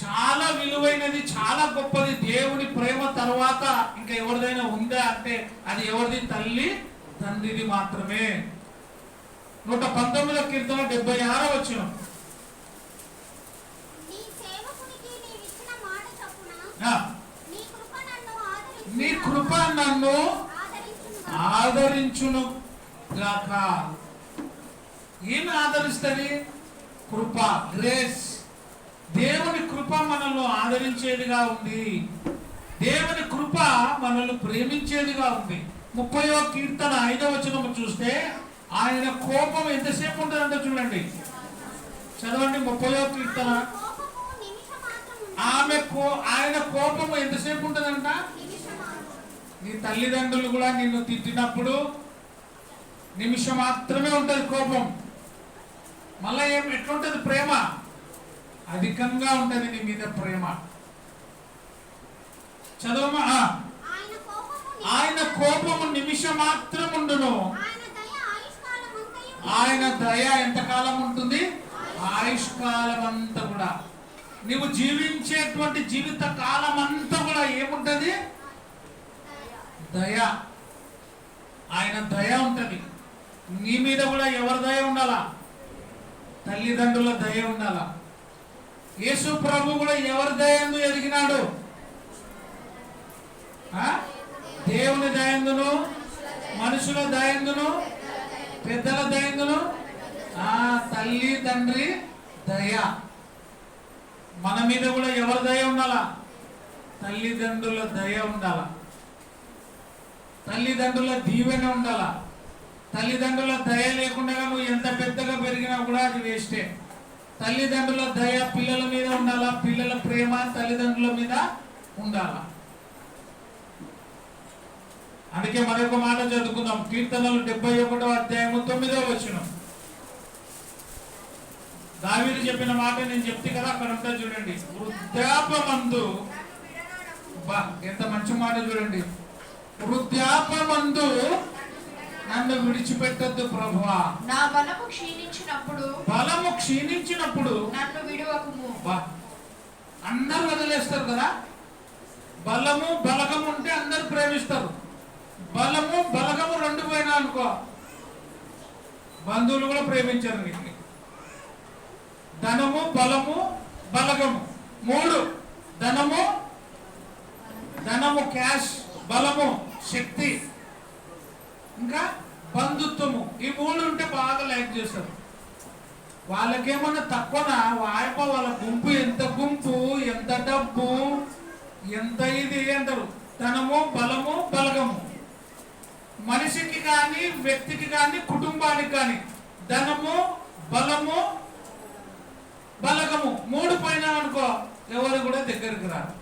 చాలా విలువైనది, చాలా గొప్పది. దేవుని ప్రేమ తర్వాత ఇంకా ఎవరిదైనా ఉందా అంటే అది ఎవరిది, తల్లి తండ్రిది మాత్రమే. 119వ కీర్తన 76వ వచనం. నీ కృప నన్ను ఆదరించును గాక. ఏమి ఆదరిస్తుంది? కృప, గ్రేస్. దేవుని కృప మనల్ని ఆదరించేదిగా ఉంది. దేవుని కృప మనల్ని ప్రేమించేదిగా ఉంది. 30వ కీర్తన 5వ వచనం చూస్తే ఆయన కోపం ఎంతసేపు ఉంటుందంటే చూడండి, చదవండి. 30వ కీర్తన. ఆయన కోపము ఎంతసేపు ఉంటుందంట? నీ తల్లిదండ్రులు కూడా నిన్ను తిట్టినప్పుడు నిమిషం మాత్రమే ఉంటుంది కోపం. మళ్ళా ఎట్లుంటది? ప్రేమ అధికంగా ఉంటది నీ మీద ప్రేమ. చదవమా. ఆయన కోపము నిమిషం మాత్రం ఉండును, ఆయన దయ ఎంతకాలం ఉంటుంది? ఆయుష్కాలం అంతా కూడా. నువ్వు జీవించేటువంటి జీవిత కాలం అంతా కూడా ఏముంటది? దయ. ఆయన దయ ఉంటది నీ మీద కూడా. ఎవరి దయ ఉండాలా? తల్లిదండ్రుల దయ ఉండాలా. యేసు ప్రభు కూడా ఎవరి దయందు ఎదిగినాడు? దేవుని దయందును, మనుషుల దయందును, పెద్దల దయందును, తల్లి తండ్రి దయ. మన మీద కూడా ఎవరి దయ ఉండాలా? తల్లిదండ్రుల దయ ఉండాలా. తల్లిదండ్రుల దీవెన ఉండాలా. తల్లిదండ్రుల దయ లేకుండా నువ్వు ఎంత పెద్దగా పెరిగినా కూడా అది వేస్టే. తల్లిదండ్రుల దయ పిల్లల మీద ఉండాలా. పిల్లల ప్రేమ తల్లిదండ్రుల మీద ఉండాలా. అందుకే మరొక మాట చదువుకుందాం. కీర్తనలు 71వ అధ్యాయము 9వ వచనం. దావీదు చెప్పిన మాట నేను చెప్తే కదా, అక్కడ ఉంటా చూడండి. వృద్ధాపమందు, ఎంత మంచి మాట చూడండి. వృద్ధాపమందు నన్ను విడిచిపెట్టద్దు ప్రభువా. నా బలము క్షీణించినప్పుడు నన్ను విడువకుము. అందరూ వదిలేస్తారు కదా. బలము బలగము ఉంటే అందరు ప్రేమిస్తారు. బలము బలగము రెండు పోయినా అనుకో బంధువులు కూడా ప్రేమించారు నీకు. ధనము బలము బలగము మూడు. ధనము క్యాష్, బలము శక్తి, ఇంకా బంధుత్వము. ఈ మూడు ఉంటే బాగా లైక్ చేస్తారు. వాళ్ళకేమన్నా తక్కువనా? వాళ్ళ గుంపు ఎంత డబ్బు ఎంత ఇది అంటారు. ధనము బలము బలగము. మనిషికి కానీ వ్యక్తికి కానీ కుటుంబానికి కానీ ధనము బలము బలగము మూడు పోయినా అనుకో ఎవరు కూడా దగ్గరికి రారు.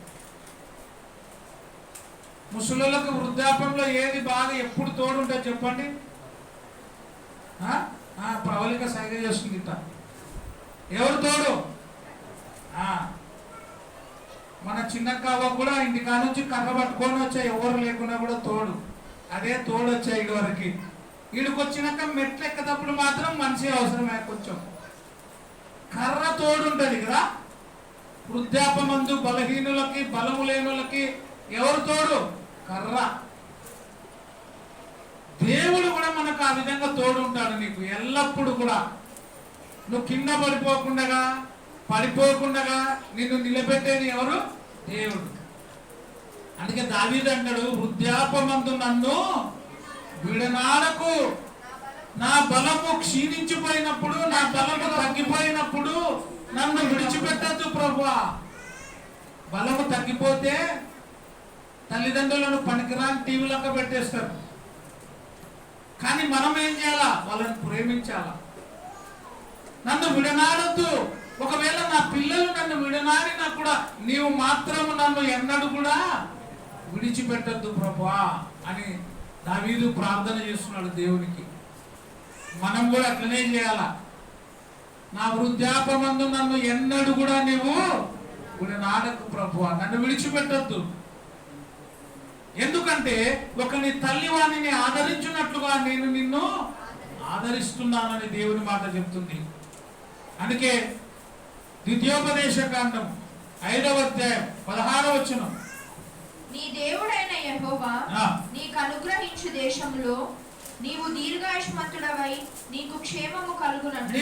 ముసలులకు వృద్ధాప్యంలో ఏది బాగా ఎప్పుడు తోడుంటుంది చెప్పండి? ప్రవళిక సైగ చేస్తుంది. ఎవరు తోడు? మన చిన్నక్కవ్వ కూడా ఇంటికా నుంచి కర్ర పట్టుకొని వచ్చా, ఎవరు లేకున్నా కూడా తోడు. అదే తోడు వచ్చాయి ఇటు వరకు. వీడికి వచ్చినాక మెట్లు ఎక్కదప్పుడు మాత్రం మనిషి అవసరమే. కొంచెం కర్ర తోడు ఉంటుంది కదా. వృద్ధాపమందు బలహీనులకి బలము లేనులకి ఎవరు తోడు? కర్ర. దేవుడు కూడా మనకు ఆ విధంగా తోడు ఉంటాడు నీకు ఎల్లప్పుడు కూడా. నువ్వు కింద పడిపోకుండా నిన్ను నిలబెట్టేది ఎవరు? దేవుడు. అందుకే దావీదు అంటాడు, వృద్ధాపమందు నన్ను విడనాడకు. నా బలము క్షీణించిపోయినప్పుడు, నా బలము తగ్గిపోయినప్పుడు నన్ను విడిచిపెట్టద్దు ప్రభువా. బలము తగ్గిపోతే తల్లిదండ్రులను పనికిరాని టీవీలకు పెట్టేస్తారు. కానీ మనం ఏం చేయాలా? వాళ్ళని ప్రేమించాలా. నన్ను విడనాడొద్దు. ఒకవేళ నా పిల్లలు నన్ను విడనాడినా కూడా నీవు మాత్రము నన్ను ఎన్నడూ కూడా విడిచిపెట్టద్దు ప్రభువా అని దావీదు ప్రార్థన చేస్తున్నాడు దేవునికి. మనం కూడా అట్లనే చేయాలా. నా వృద్ధాపమందు నన్ను ఎన్నడూ కూడా నీవు విడనాడకు ప్రభువా, నన్ను విడిచిపెట్టద్దు. ఎందుకంటే ఒకని తల్లి వాణిని ఆదరించినట్లుగా నేను నిన్ను ఆదరిస్తున్నానని దేవుని మాట చెప్తుంది. అందుకే ద్వితీయోపదేశ కాండం 5వ అధ్యాయం 16వ వచనం, నీ దేవుడైన యెహోవా నీకు అనుగ్రహించు దేశంలో నీవు దీర్ఘాయుష్మంతుడవై నీకు క్షేమము కలుగునట్లు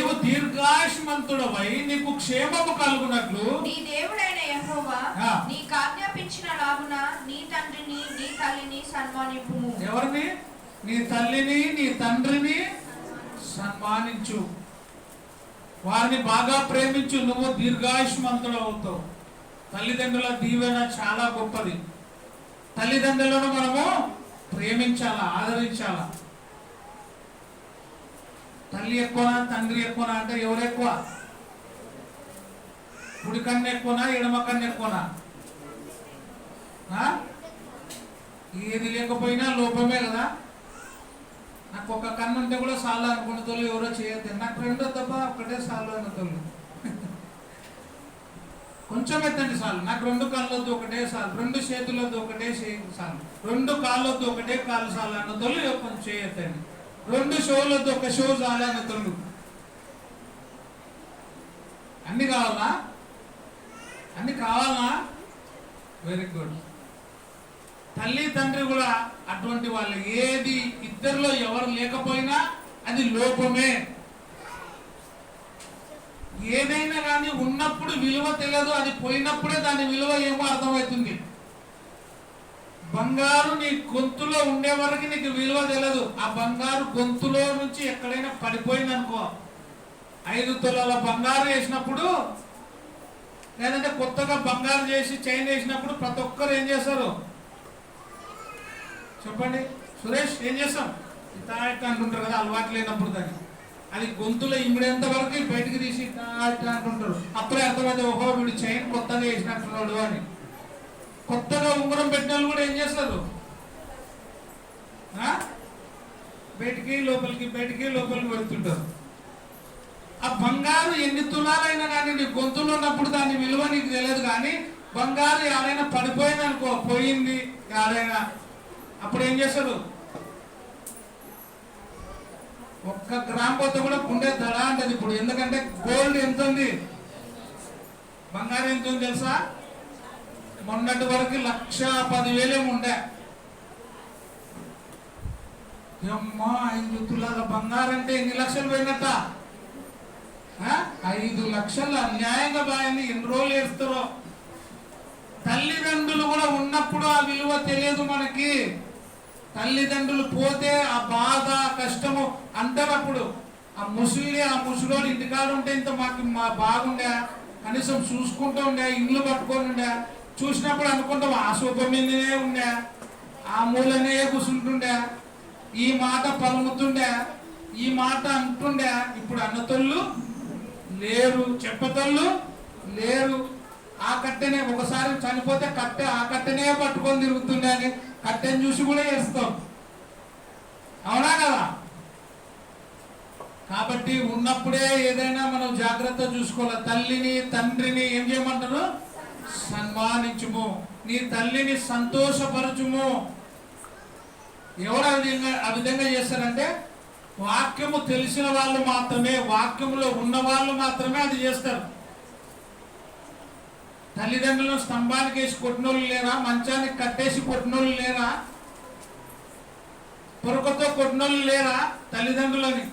నీ దేవుడైన యెహోవా నీకు ఆజ్ఞాపించిన లాగున నీ తండ్రిని నీ తల్లిని సన్మానింపుము. ఎవరిని? నీ తల్లిని నీ తండ్రిని సన్మానించు. వారిని బాగా ప్రేమించు. నువ్వు దీర్ఘాయుష్మంతుడు అవుతావు. తల్లిదండ్రుల దీవెన చాలా గొప్పది. తల్లిదండ్రులను మనము ప్రేమించాలా, ఆదరించాలా. తల్లి ఎక్కువనా తండ్రి ఎక్కువనా అంటే ఎవరు ఎక్కువ? కుడి కన్ను ఎక్కువనా ఎడమ కన్ను ఎక్కువనా? ఏది లేకపోయినా లోపమే కదా. నాకు ఒక కన్ను ఉంటే కూడా సాలు అనుకునే తోళ్ళు ఎవరో చేయొద్దు. నాకు రెండో తప్ప ఒకటే సాలు అన్న తోళ్ళు కొంచెం ఎత్తండి చాలు. నాకు 2 కళ్ళొద్దు ఒకటే సాలు, 2 చేతులొద్దు ఒకటే సాలు, 2 కాళ్ళొద్దు ఒకటే కాళ్ళు సాలు అన్న తోళ్ళు కొంచెం చేయొద్దండి. 2 షోలొద్దు ఒక షో చాలు అన్న తోళ్ళు. అన్ని కావాలా? అన్ని కావాలా? Very good. తల్లి తండ్రి కూడా అటువంటి వాళ్ళు. ఏది ఇద్దరిలో ఎవరు లేకపోయినా అది లోపమే. ఏదైనా కానీ ఉన్నప్పుడు విలువ తెలియదు, అది పోయినప్పుడే దాని విలువ ఏమో అర్థమవుతుంది. బంగారు నీ గొంతులో ఉండే వరకు నీకు విలువ తెలియదు. ఆ బంగారు గొంతులో నుంచి ఎక్కడైనా పడిపోయింది అనుకో, 5 తులాల బంగారు వేసినప్పుడు లేదంటే కొత్తగా బంగారు చేసి చైన్ వేసినప్పుడు ప్రతి ఒక్కరు ఏం చేస్తారు చెప్పండి? సురేష్ ఏం చేస్తాం? ఇట్లా అంటుంటారు కదా, అలవాటు లేనప్పుడు దాన్ని. అది గొంతులో ఇమిడేంత వరకు బయటకు తీసి ఇట్లా అంటుంటారు. అప్పుడే అర్థమైతే ఓహో వీడు చైన్ కొత్తగా వేసినట్టున్నాడు అని. కొత్తగా ఉంగరం పెట్టిన వాళ్ళు కూడా ఏం చేస్తారు? బయటికి లోపలికి పెడుతుంటారు. ఆ బంగారు ఎన్ని తులాలైనా కానీ నీ గొంతులో ఉన్నప్పుడు దాని విలువ నీకు తెలియదు. కానీ బంగారు ఎవరైనా పడిపోయింది అనుకో, పోయింది ఎవరైనా, అప్పుడు ఏం చేస్తారు? 1 గ్రామ్ పోతే కూడా గుండె దడ అంటది ఇప్పుడు. ఎందుకంటే గోల్డ్ ఎంత ఉంది, బంగారం ఎంత ఉంది తెలుసా? మొన్నటి వరకు 1,10,000 ఉండే. అమ్మా 5 తులాల బంగారం అంటే ఎన్ని లక్షలు పోయినట్ట? 5 లక్షలు అన్యాయంగా బాయని ఎన్ని రోజులు వేస్తారో. తల్లిదండ్రులు కూడా ఉన్నప్పుడు ఆ విలువ తెలియదు మనకి. తల్లిదండ్రులు పోతే ఆ బాధ కష్టము అంటారు. అప్పుడు ఆ ముసలోడు ఇంటికాడు ఉంటే ఇంత మా బాగుండే, కనీసం చూసుకుంటూ ఉండే, ఇండ్లు పట్టుకొని ఉండే, చూసినప్పుడు అనుకుంటాం ఆ సూప మీదనే ఉండే, ఆ మూలనే కూర్చుంటుండే, ఈ మాట పలుముతుండే, ఈ మాట అంటుండే. ఇప్పుడు అన్నతోళ్ళు లేరు, చెప్పతోళ్ళు లేరు. ఆ కట్టెనే ఒకసారి చనిపోతే ఆ కట్టెనే పట్టుకొని తిరుగుతుండే అని కట్టెని చూసి కూడా వేస్తాం. అవునా కదా? కాబట్టి ఉన్నప్పుడే ఏదైనా మనం జాగ్రత్త చూసుకోవాలి. తల్లిని తండ్రిని ఏం చేయమంటారు? సన్మానించుము. నీ తల్లిని సంతోషపరచుము. ఎవరు ఆ విధంగా చేస్తారంటే వాక్యము తెలిసిన వాళ్ళు మాత్రమే, వాక్యములో ఉన్న వాళ్ళు మాత్రమే అది చేస్తారు. తల్లిదండ్రులను స్తంభానికి వేసి కొట్టినోళ్ళు లేరా? మంచానికి కట్టేసి కొట్టినోళ్ళు లేరా? పొరకతో కొట్టినోళ్ళు లేరా? తల్లిదండ్రులని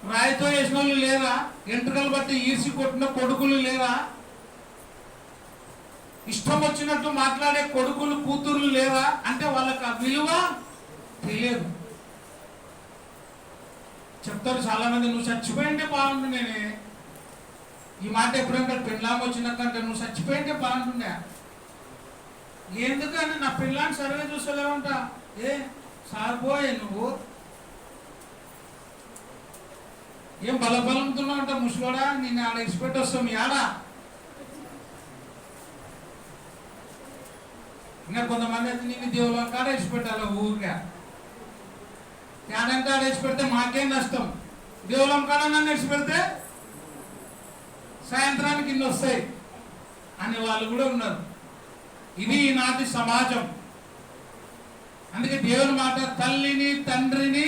రాయితో వేసిన వాళ్ళు లేరా? ఎంట్రుకలు బట్టి ఈర్చి కొట్టిన కొడుకులు లేరా? ఇష్టం వచ్చినట్టు మాట్లాడే కొడుకులు కూతుర్లు లేరా? అంటే వాళ్ళకి ఆ విలువ తెలియదు. చెప్తారు చాలా మంది, నువ్వు చచ్చిపోయింటే బాగుండు. నేనే ఈ మాట ఎప్పుడంటే పెళ్ళాం వచ్చినాకంటే నువ్వు చచ్చిపోయింటే బాగుంటుండే. ఎందుకని నా పిల్లాన్ని సరిగా చూసలేవంట. సారిపోయే నువ్వు ఏం బలబలంతున్నావు అంట. ముసలోడా నిన్ను ఆడ ఇచ్చిపెట్టి వస్తాం ఆడ. ఇంకా కొంతమంది అయితే నిన్ను దేవుళ్ళ కాడ ఇచ్చిపెట్టాలి ఊరిగా. యాడంటే ఆడ ఇచ్చిపెడితే మాకేం నష్టం, దేవుళ్ళం కాడ నన్ను ఇచ్చిపెడితే సాయంత్రానికి ఇన్ని వస్తాయి అనే వాళ్ళు కూడా ఉన్నారు. ఇది ఈనాటి సమాజం. అందుకే దేవుని మాట తల్లిని తండ్రిని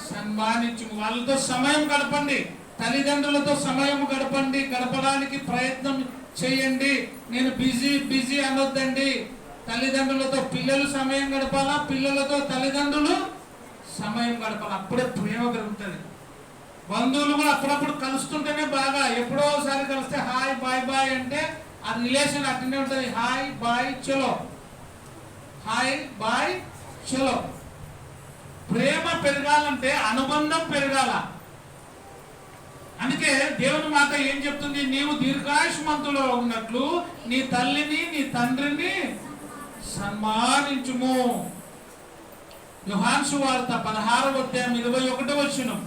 సన్మానించు. వాళ్ళతో సమయం గడపండి, తల్లిదండ్రులతో సమయం గడపండి, గడపడానికి ప్రయత్నం చేయండి. నేను బిజీ అనొద్దండి. తల్లిదండ్రులతో పిల్లలు సమయం గడపాలా, పిల్లలతో తల్లిదండ్రులు సమయం గడపాలి. అప్పుడే ప్రేమ పెరుగుతుంది. బంధువులు కూడా అప్పుడప్పుడు కలుస్తుంటేనే బాగా. ఎప్పుడో ఒకసారి కలిస్తే హాయ్ బాయ్ అంటే ఆ రిలేషన్ అట్లనే ఉంటుంది. హాయ్ బాయ్ చలో, హాయ్ బాయ్ చలో. ప్రేమ పెరగాలంటే అనుబంధం పెరగాల. అందుకే దేవుని మాట ఏం చెప్తుంది? నీవు దీర్ఘాయుష్మంతులో ఉన్నట్లు నీ తల్లిని నీ తండ్రిని సన్మానించుము. యోహాను సువార్త 16వ అధ్యాయం 21వ వచనం.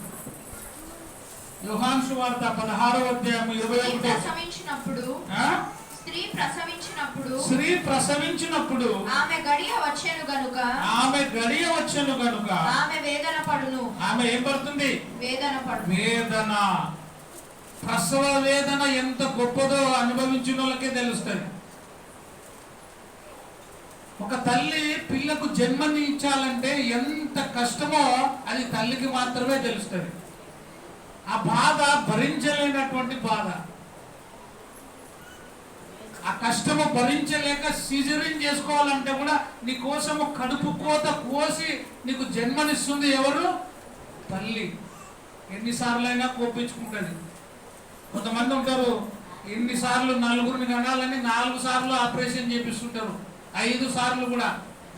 యోహాను సువార్త 16వ అధ్యాయం 21. స్త్రీ ప్రసవించినప్పుడు ఆమె గడియ వచ్చెను గనుక ఆమె వేదన పడును. ఆమె ఏం పడుతుంది? వేదన. ప్రసవ వేదన ఎంత గొప్పదో అనుభవించిన వాళ్ళకే తెలుస్తుంది. ఒక తల్లి పిల్లకు జన్మని ఇచ్చాలంటే ఎంత కష్టమో అది తల్లికి మాత్రమే తెలుస్తుంది. ఆ బాధ భరించలేనటువంటి బాధ. ఆ కష్టము భరించలేక సిజరీన్ చేసుకోవాలంటే కూడా నీ కోసము కడుపు కోత కోసి నీకు జన్మనిస్తుంది ఎవరు? తల్లి. ఎన్నిసార్లు అయినా కోపించుకుంటుంది. కొంతమంది ఉంటారు ఎన్నిసార్లు నలుగురిని కనాలని 4 సార్లు ఆపరేషన్ చేపిస్తుంటారు, 5 సార్లు కూడా.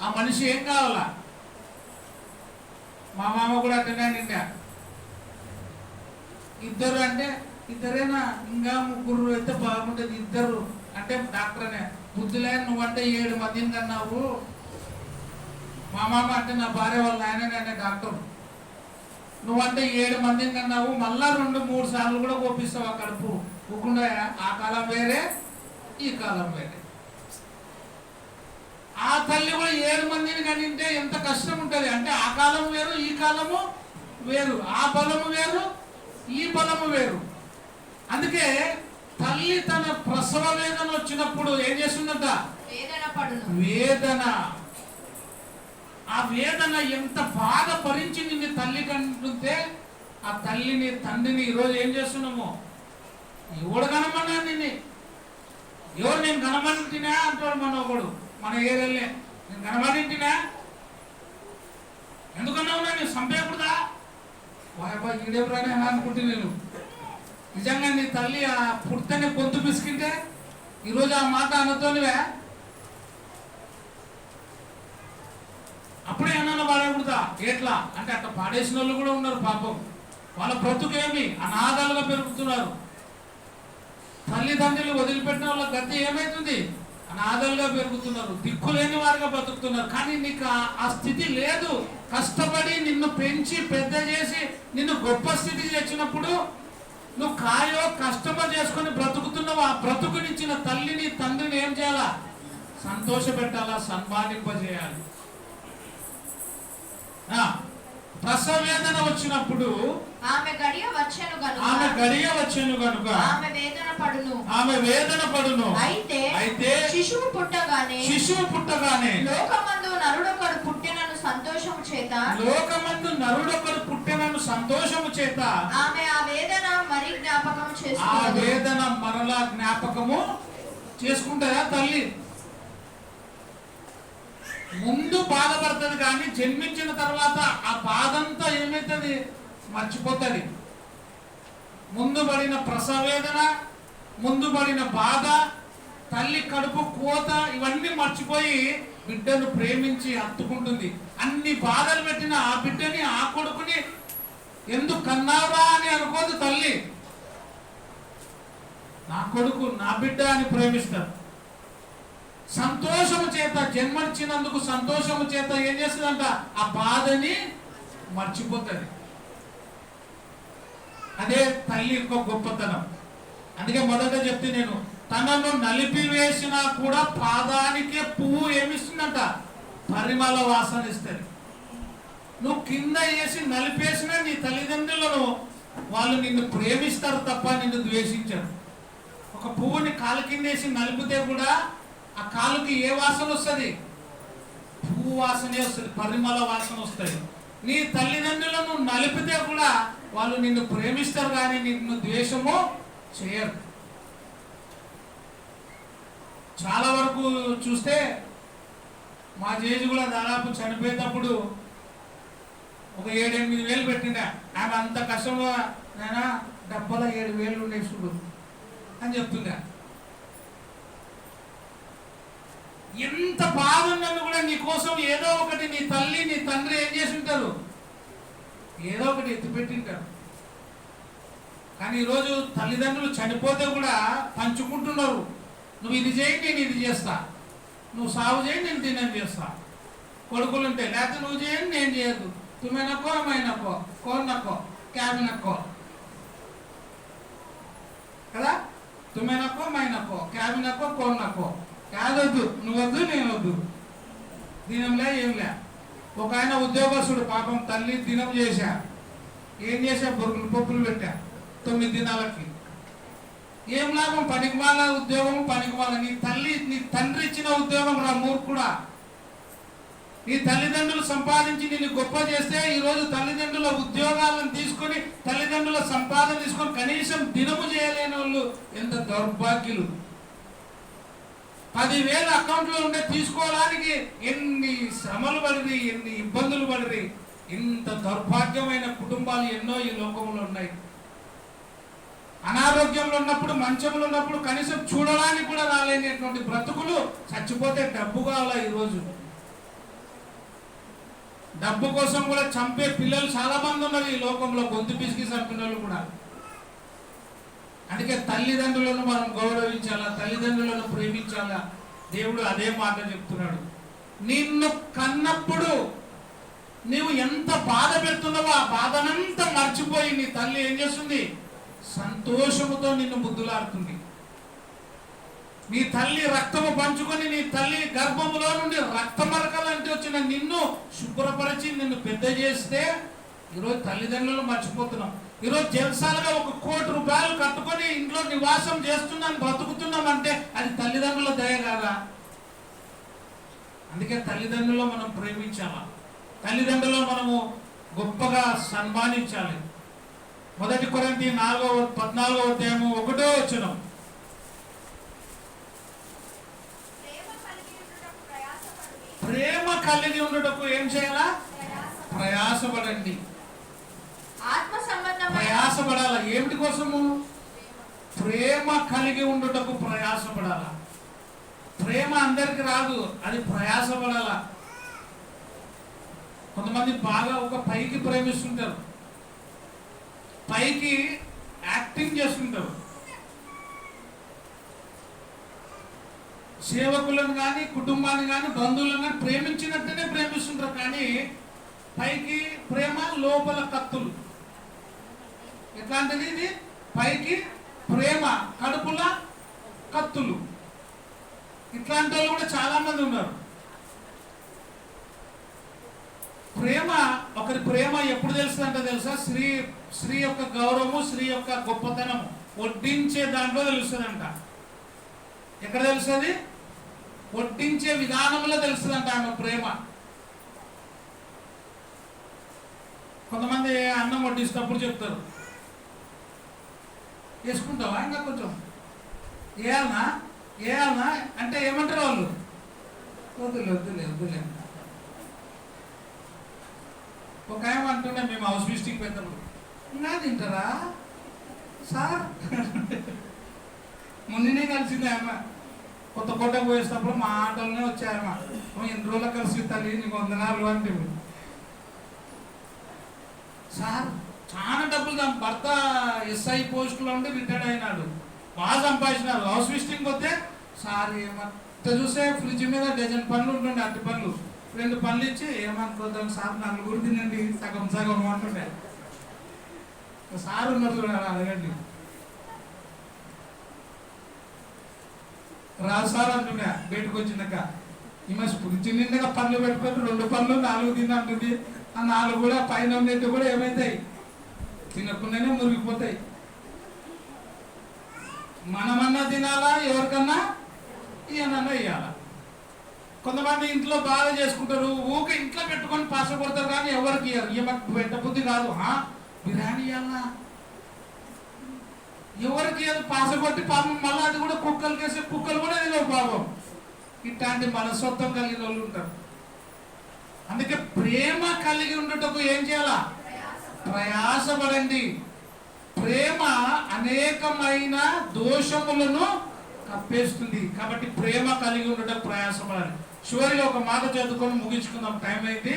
ఆ మనిషి ఏం కావాలా? మా మామ కూడా అట్టనే నిండా. ఇద్దరు అంటే ఇద్దరేనా, ఇంకా 3 అయితే బాగుంటుంది. ఇద్దరు అంటే డాక్టర్ అనే బుద్ధులే. నువ్వంటే 7 మందిని కన్నావు. మా మామ అంటే నా భార్య వాళ్ళ ఆయన డాక్టర్. నువ్వంటే 7 మందిని కన్నావు, మళ్ళా 2-3 సార్లు కూడా కోపిస్తావు. ఆ కడుపు ఊకుండా. ఆ కాలం వేరే, ఈ కాలం వేరే. ఆ తల్లి కూడా 7 మందిని కనింటే ఎంత కష్టం ఉంటుంది అంటే ఆ కాలం వేరు, ఈ కాలము వేరు. ఆ బలము వేరు, ఈ బలము వేరు. అందుకే తల్లి తన ప్రసవ వేదన వచ్చినప్పుడు ఏం చేస్తుందట? వేదన. ఆ వేదన ఎంత బాధ భరించి నిన్ను తల్లి కంటుంటే ఆ తల్లిని తండ్రిని ఈరోజు ఏం చేస్తున్నాము? ఎవడు కనమన్నా నిన్ను, ఎవరు నేను కనబడింటినా అంటాడు మన ఒకడు, మన ఏరియాలే. నేను కనబడింటినా ఎందుకన్నావు, నేను చంపేయకూడదా? వాయబ్బా ఈడెవరానే అనుకుంటే నేను నిజంగా నీ తల్లి ఆ పుట్టని గొంతు పిసికింటే ఈరోజు ఆ మాట అనతోనివే. అప్పుడే అన్న పాడకూడదా? ఎట్లా అంటే అట్లా పాడేసిన వాళ్ళు కూడా ఉన్నారు పాపం. వాళ్ళ బ్రతుకేమి అనాథాలుగా పెరుగుతున్నారు. తల్లిదండ్రులు వదిలిపెట్టిన వాళ్ళ గతి ఏమైతుంది? అనాథలుగా పెరుగుతున్నారు, దిక్కులేని వారిగా బతుకుతున్నారు. కానీ నీకు ఆ స్థితి లేదు. కష్టపడి నిన్ను పెంచి పెద్ద చేసి నిన్ను గొప్ప స్థితికి తెచ్చినప్పుడు నువ్వు కాయో కష్టమో చేసుకొని బ్రతుకుతున్నావు. ఆ బ్రతుకునిచ్చిన తల్లిని తండ్రిని ఏం చేయాలా? సంతోష పెట్టాలా, సన్మానింపజేయాలి. ప్రసవ వేదన వచ్చినప్పుడు ఆమె గడియ వచ్చెను గనుక ఆమె వేదన పడును. అయితే శిశువు పుట్టగానే లోకమందు నరుడొకడు పుట్టినను సంతోషము చేత ఆమె ఆ వేదన మరలా జ్ఞాపకము చేసుకుంటారా? తల్లి ముందు బాధపడుతుంది, కానీ జన్మించిన తర్వాత ఆ బాధంతా ఏమైతుంది? మర్చిపోతుంది. ముందు పడిన ప్రసవేదన, ముందు పడిన బాధ, తల్లి కడుపు కోత, ఇవన్నీ మర్చిపోయి బిడ్డను ప్రేమించి హత్తుకుంటుంది. అన్ని బాధలు పెట్టిన ఆ బిడ్డని, ఆ కొడుకుని ఎందుకు కన్నావా అని అనుకోదు తల్లి. నా కొడుకు, నా బిడ్డ అని ప్రేమిస్తారు. సంతోషము చేత, జన్మనిచ్చినందుకు సంతోషము చేత ఏం చేస్తుందంట? ఆ బాధని మర్చిపోతుంది. అదే తల్లి యొక్క గొప్పతనం. అందుకే మొదట చెప్తే నేను, తనను నలిపివేసినా కూడా పాదానికే పువ్వు ఏమిస్తుందంట? పరిమళ వాసన ఇస్తుంది. నువ్వు కింద వేసి నలిపేసినా నీ తల్లిదండ్రులను వాళ్ళు నిన్ను ప్రేమిస్తారు తప్ప నిన్ను ద్వేషించారు. ఒక పువ్వుని కాలు కింద వేసి నలిపితే కూడా ఆ కాలుకి ఏ వాసన వస్తుంది? పువ్వు వాసనే వస్తుంది, పరిమళ వాసన వస్తుంది. నీ తల్లిదండ్రులను నలిపితే కూడా వాళ్ళు నిన్ను ప్రేమిస్తారు, కానీ నిన్ను ద్వేషము చేయరు. చాలా వరకు చూస్తే మా జేజు కూడా దాదాపు చనిపోయేటప్పుడు ఒక 7-8 వేలు పెట్టిండ. ఆమె అంత కష్టంగా నేను డబ్బాలో 7,000 ఉండే చూడు అని చెప్తుండే. ఎంత బాధ ఉన్నది కూడా నీకోసం ఏదో ఒకటి నీ తల్లి నీ తండ్రి ఏం చేసి ఉంటారు? ఏదో ఒకటి ఎత్తిపెట్టింటారు. కానీ ఈరోజు తల్లిదండ్రులు చనిపోతే కూడా పంచుకుంటున్నారు. నువ్వు ఇది చేయి, నేను ఇది చేస్తా. నువ్వు సాగు చేయి, నేను తినని చేస్తా. కొడుకులు ఉంటాయి, లేకపోతే నువ్వు చేయండి, నేను చేయదు. తుమ్మెనక్కో, మైనక్కో, కోన్నక్కో, క్యాబినక్కో కదా. తుమ్మెనక్కో, మైనక్కో, క్యాబినక్కో, కోన్నక్కో. కాదొద్దు, నువ్వొద్దు, నేను వద్దు. దినంలే ఏంలే. ఒక ఆయన ఉద్యోగస్తుడు పాపం, తల్లి దినం చేశా. ఏం చేశా? బొరుగులు పప్పులు పెట్టా 9 దినాలకి. ఏం లాభం? పనికిమాల ఉద్యోగం, పనికిమాల. నీ తల్లి నీ తండ్రి ఇచ్చిన ఉద్యోగం రా మూర్ఖుడా. నీ తల్లిదండ్రులు సంపాదించి నిన్ను గొప్ప చేస్తే ఈరోజు తల్లిదండ్రుల ఉద్యోగాలను తీసుకొని, తల్లిదండ్రుల సంపాదన తీసుకొని కనీసం దినము చేయలేని వాళ్ళు ఎంత దౌర్భాగ్యులు. 10,000 అకౌంట్లో ఉండే తీసుకోవడానికి ఎన్ని శ్రమలు పడిరి, ఎన్ని ఇబ్బందులు పడిరి. ఇంత దౌర్భాగ్యమైన కుటుంబాలు ఎన్నో ఈ లోకంలో ఉన్నాయి. అనారోగ్యంలో ఉన్నప్పుడు, మంచంలో ఉన్నప్పుడు కనీసం చూడడానికి కూడా రాలేనటువంటి బ్రతుకులు. చచ్చిపోతే డబ్బు కావాలా ఈరోజు. డబ్బు కోసం కూడా చంపే పిల్లలు చాలా మంది ఉన్నారు ఈ లోకంలో, గొంతు పిసికి చంపిన వాళ్ళు కూడా. అందుకే తల్లిదండ్రులను మనం గౌరవించాలా, తల్లిదండ్రులను ప్రేమించాలా. దేవుడు అదే మాట చెప్తున్నాడు. నిన్ను కన్నప్పుడు నీవు ఎంత బాధ పెడుతున్నావో ఆ బాధనంతా మర్చిపోయి నీ తల్లి ఏం చేస్తుంది? సంతోషముతో నిన్ను ముద్దులాడుతుంది. నీ తల్లి రక్తము పంచుకొని నీ తల్లి గర్భములో నుండి రక్తమరకలంటే వచ్చిన నిన్ను శుభ్రపరిచి నిన్ను పెద్ద చేస్తే ఈరోజు తల్లిదండ్రులు మర్చిపోతున్నాం. ఈరోజు జల్సాలుగా 1 కోటి రూపాయలు కట్టుకొని ఇంట్లో నివాసం చేస్తున్నాం, బ్రతుకుతున్నాం అంటే అది తల్లిదండ్రుల దయ కాదా? అందుకే తల్లిదండ్రులు మనం ప్రేమించాలా, తల్లిదండ్రులు మనము గొప్పగా సన్మానించాలి. 1 కొరింథీ 4:14 1వ కలిగి ఉండుటకు ఏం చేయాలా? ప్రయాసపడండి. ఆత్మ సంబంధమైన ప్రయాసపడాల. ఏమిటి కోసము? ప్రేమ కలిగి ఉండుటకు ప్రయాసపడాల. ప్రేమ అందరికి రాదు, అది ప్రయాసపడాల. కొంతమంది బాగా ఒక పైకి ప్రేమిస్తుంటారు, పైకి యాక్టింగ్ చేస్తుంటారు. సేవకులను కానీ కుటుంబాన్ని కానీ బంధువులను కానీ ప్రేమించినట్టునే ప్రేమిస్తుంటారు, కానీ పైకి ప్రేమ, లోపల కత్తులు. ఎట్లాంటిది ఇది? పైకి ప్రేమ, కడుపుల కత్తులు. ఇట్లాంటి వాళ్ళు కూడా చాలా మంది ఉన్నారు. ప్రేమ, ఒకరి ప్రేమ ఎప్పుడు తెలుస్తుందంటే తెలుసా? స్త్రీ యొక్క గౌరవము, స్త్రీ యొక్క గొప్పతనము వడ్డించే దాంట్లో తెలుస్తుందంట. ఎక్కడ తెలుస్తుంది? వడ్డించే విధానంలో తెలుస్తుందంట ఆమె ప్రేమ. కొంతమంది అన్నం వడ్డిస్తప్పుడు చెప్తారు, వేసుకుంటావా ఇంకా కొంచెం వేయాలనా అంటే ఏమంటారు వాళ్ళు? వద్దులే. ఒక ఆయన అంటుండే, మేము హౌస్ విజిటింగ్ పెద్దప్పుడు, ఇంకా తింటారా సార్? మొన్ననే కలిసింది ఆమె, కొత్త కోటకు పోయేటప్పుడు మా ఆటోలోనే వచ్చాయమ్మ. ఎన్ని రోజులు కలిసి తల్లి, నీకు వందనాలు అంటే. సార్ చాలా డబ్బులు, భర్త ఎస్ఐ పోస్టులో ఉండి రిటైర్డ్ అయినాడు, బాగా సంపాదించినారు. హౌస్ విజిటింగ్ పోతే సార్ ఏమంత చూసే ఫ్రిడ్జ్ మీద డజన్ పనులు ఉంటుండే, అట్టి పనులు 2 పనులు ఇచ్చి ఏమనుకోద్దాం సార్, 4 తినండి సగం అంటుండే. సార్ ఉన్నారు చూడాలి, అడగండి. రాదు సార్ అంటుండే బయటకు వచ్చినాక. ఈమె ఫ్రిడ్జ్ నిండుగా పనులు పెట్టుకొని 2 పనులు 4 తినంటుంది. ఆ 4 కూడా పైన ఉన్నట్టు కూడా ఏమవుతాయి? తినకుండానే మురిగిపోతాయి. మనమన్నా తినాలా, ఎవరికన్నా ఏమన్నా ఇవ్వాలా. కొంతమంది ఇంట్లో బాగా చేసుకుంటారు, ఊక ఇంట్లో పెట్టుకొని పాస కొడతారు, కానీ ఎవరికి ఇవ్వరు. ఏమకు పెట్ట బుద్ధి కాదు, బిర్యానీ ఇవ్వాలా, ఎవరికి పాస కొట్టి పాపం మళ్ళీ అది కూడా కుక్కలు కేసే, కుక్కలు కూడా తినవు పాపం. ఇట్లాంటి మనస్తత్వం కలిగిన వాళ్ళు ఉంటారు. అందుకే ప్రేమ కలిగి ఉండటకు ఏం చేయాలా? ప్రయాసపడండి. ప్రేమ అనేకమైన దోషములను కప్పేస్తుంది. కాబట్టి ప్రేమ కలిగి ఉండటం ప్రయాసపడాలి. చివరిగా ఒక మాట చదువుకొని ముగించుకుందాం, టైం అయింది.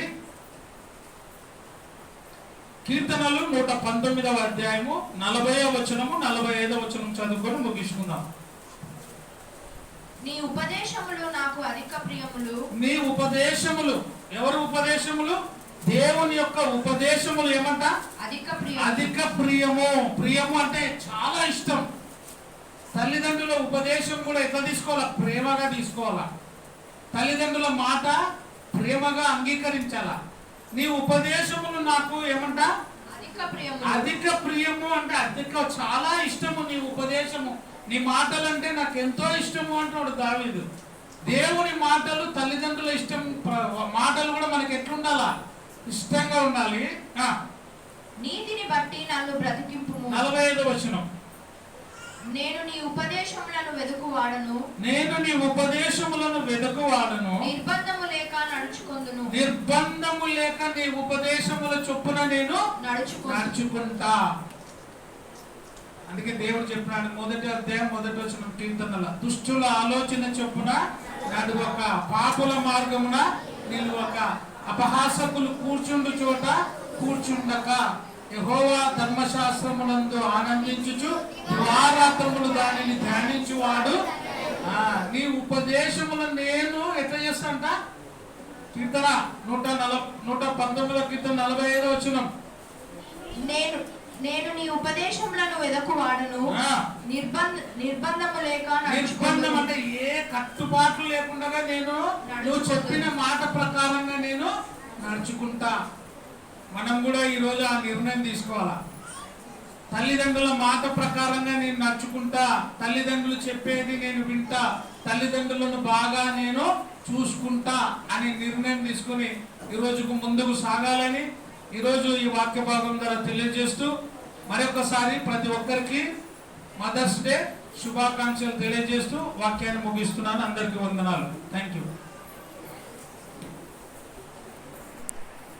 కీర్తనలు 119వ అధ్యాయము 40వ వచనము 45వ వచనం చదువుకొని ముగించుకుందాం. నీ ఉపదేశములు నాకు అధిక ప్రియములు. నీ ఉపదేశములు, ఎవరు ఉపదేశములు? దేవుని యొక్క ఉపదేశములు ఏమంట? అధిక ప్రియము. ప్రియము అంటే చాలా ఇష్టం. తల్లిదండ్రుల ఉపదేశం కూడా ఎట్లా తీసుకోవాలా? ప్రేమగా తీసుకోవాలా. తల్లిదండ్రుల మాట ప్రేమగా అంగీకరించాలా. నీ ఉపదేశములు నాకు ఏమంట? అధిక ప్రియము అంటే అధిక, చాలా ఇష్టము నీ ఉపదేశము. నీ మాటలు అంటే నాకు ఎంతో ఇష్టము అంటున్నాడు దావీదు. దేవుని మాటలు, తల్లిదండ్రుల ఇష్టం మాటలు కూడా మనకి ఎట్లుండాలా? ఇష్టంగా ఉండాలి. నీతిని బట్టి నన్ను బ్రతికింపుము. 45వ వచనం. నేను నీ ఉపదేశములను వెదుకువాడను. నేను నీ ఉపదేశములను వెదుకువాడను. నిర్బంధము లేక నడుచుకొందును. నిర్బంధము లేక నీ ఉపదేశముల చొప్పున నేను నడుచుకుంటా. అందుకే దేవుడు చెప్పినాడు, 1వ అధ్యాయం 1వ వచనం కీర్తనల, దుష్టుల ఆలోచన చొప్పున నడువక, పాపుల మార్గమున నిలువక, అపహాసకులు కూర్చుండు చోట కూర్చుండక, యెహోవా ధర్మశాస్త్రమునందు ఆనందించుచు దివారాత్రములు దానిని ధ్యానించువాడు. నీ ఉపదేశములను నేను ఎట్లా చేస్తాంట? కీర్తన 119వ కీర్తన 45వ వచనం. నేను నీ ఉపదేశములను వెదకువాడను. నిర్బంధము లేక. నిర్బంధం అంటే ఏ కట్టుబాట్లు లేకుండా నేను నువ్వు చెప్పిన మాట ప్రకారంగా నేను నడుచుకుంటా. మనం కూడా ఈరోజు ఆ నిర్ణయం తీసుకోవాలా. తల్లిదండ్రుల మాట ప్రకారంగా నేను నడుచుకుంటా, తల్లిదండ్రులు చెప్పేది నేను వింటా, తల్లిదండ్రులను బాగా నేను చూసుకుంటా అని నిర్ణయం తీసుకుని ఈరోజుకు ముందుకు సాగాలని ఈరోజు ఈ వాక్య భాగం ద్వారా తెలియజేస్తూ మరొకసారి ప్రతి ఒక్కరికి మదర్స్ డే శుభాకాంక్షలు తెలియజేస్తూ వాక్యాన్ని ముగిస్తున్నాను. అందరికీ వందనాలు. Thank you.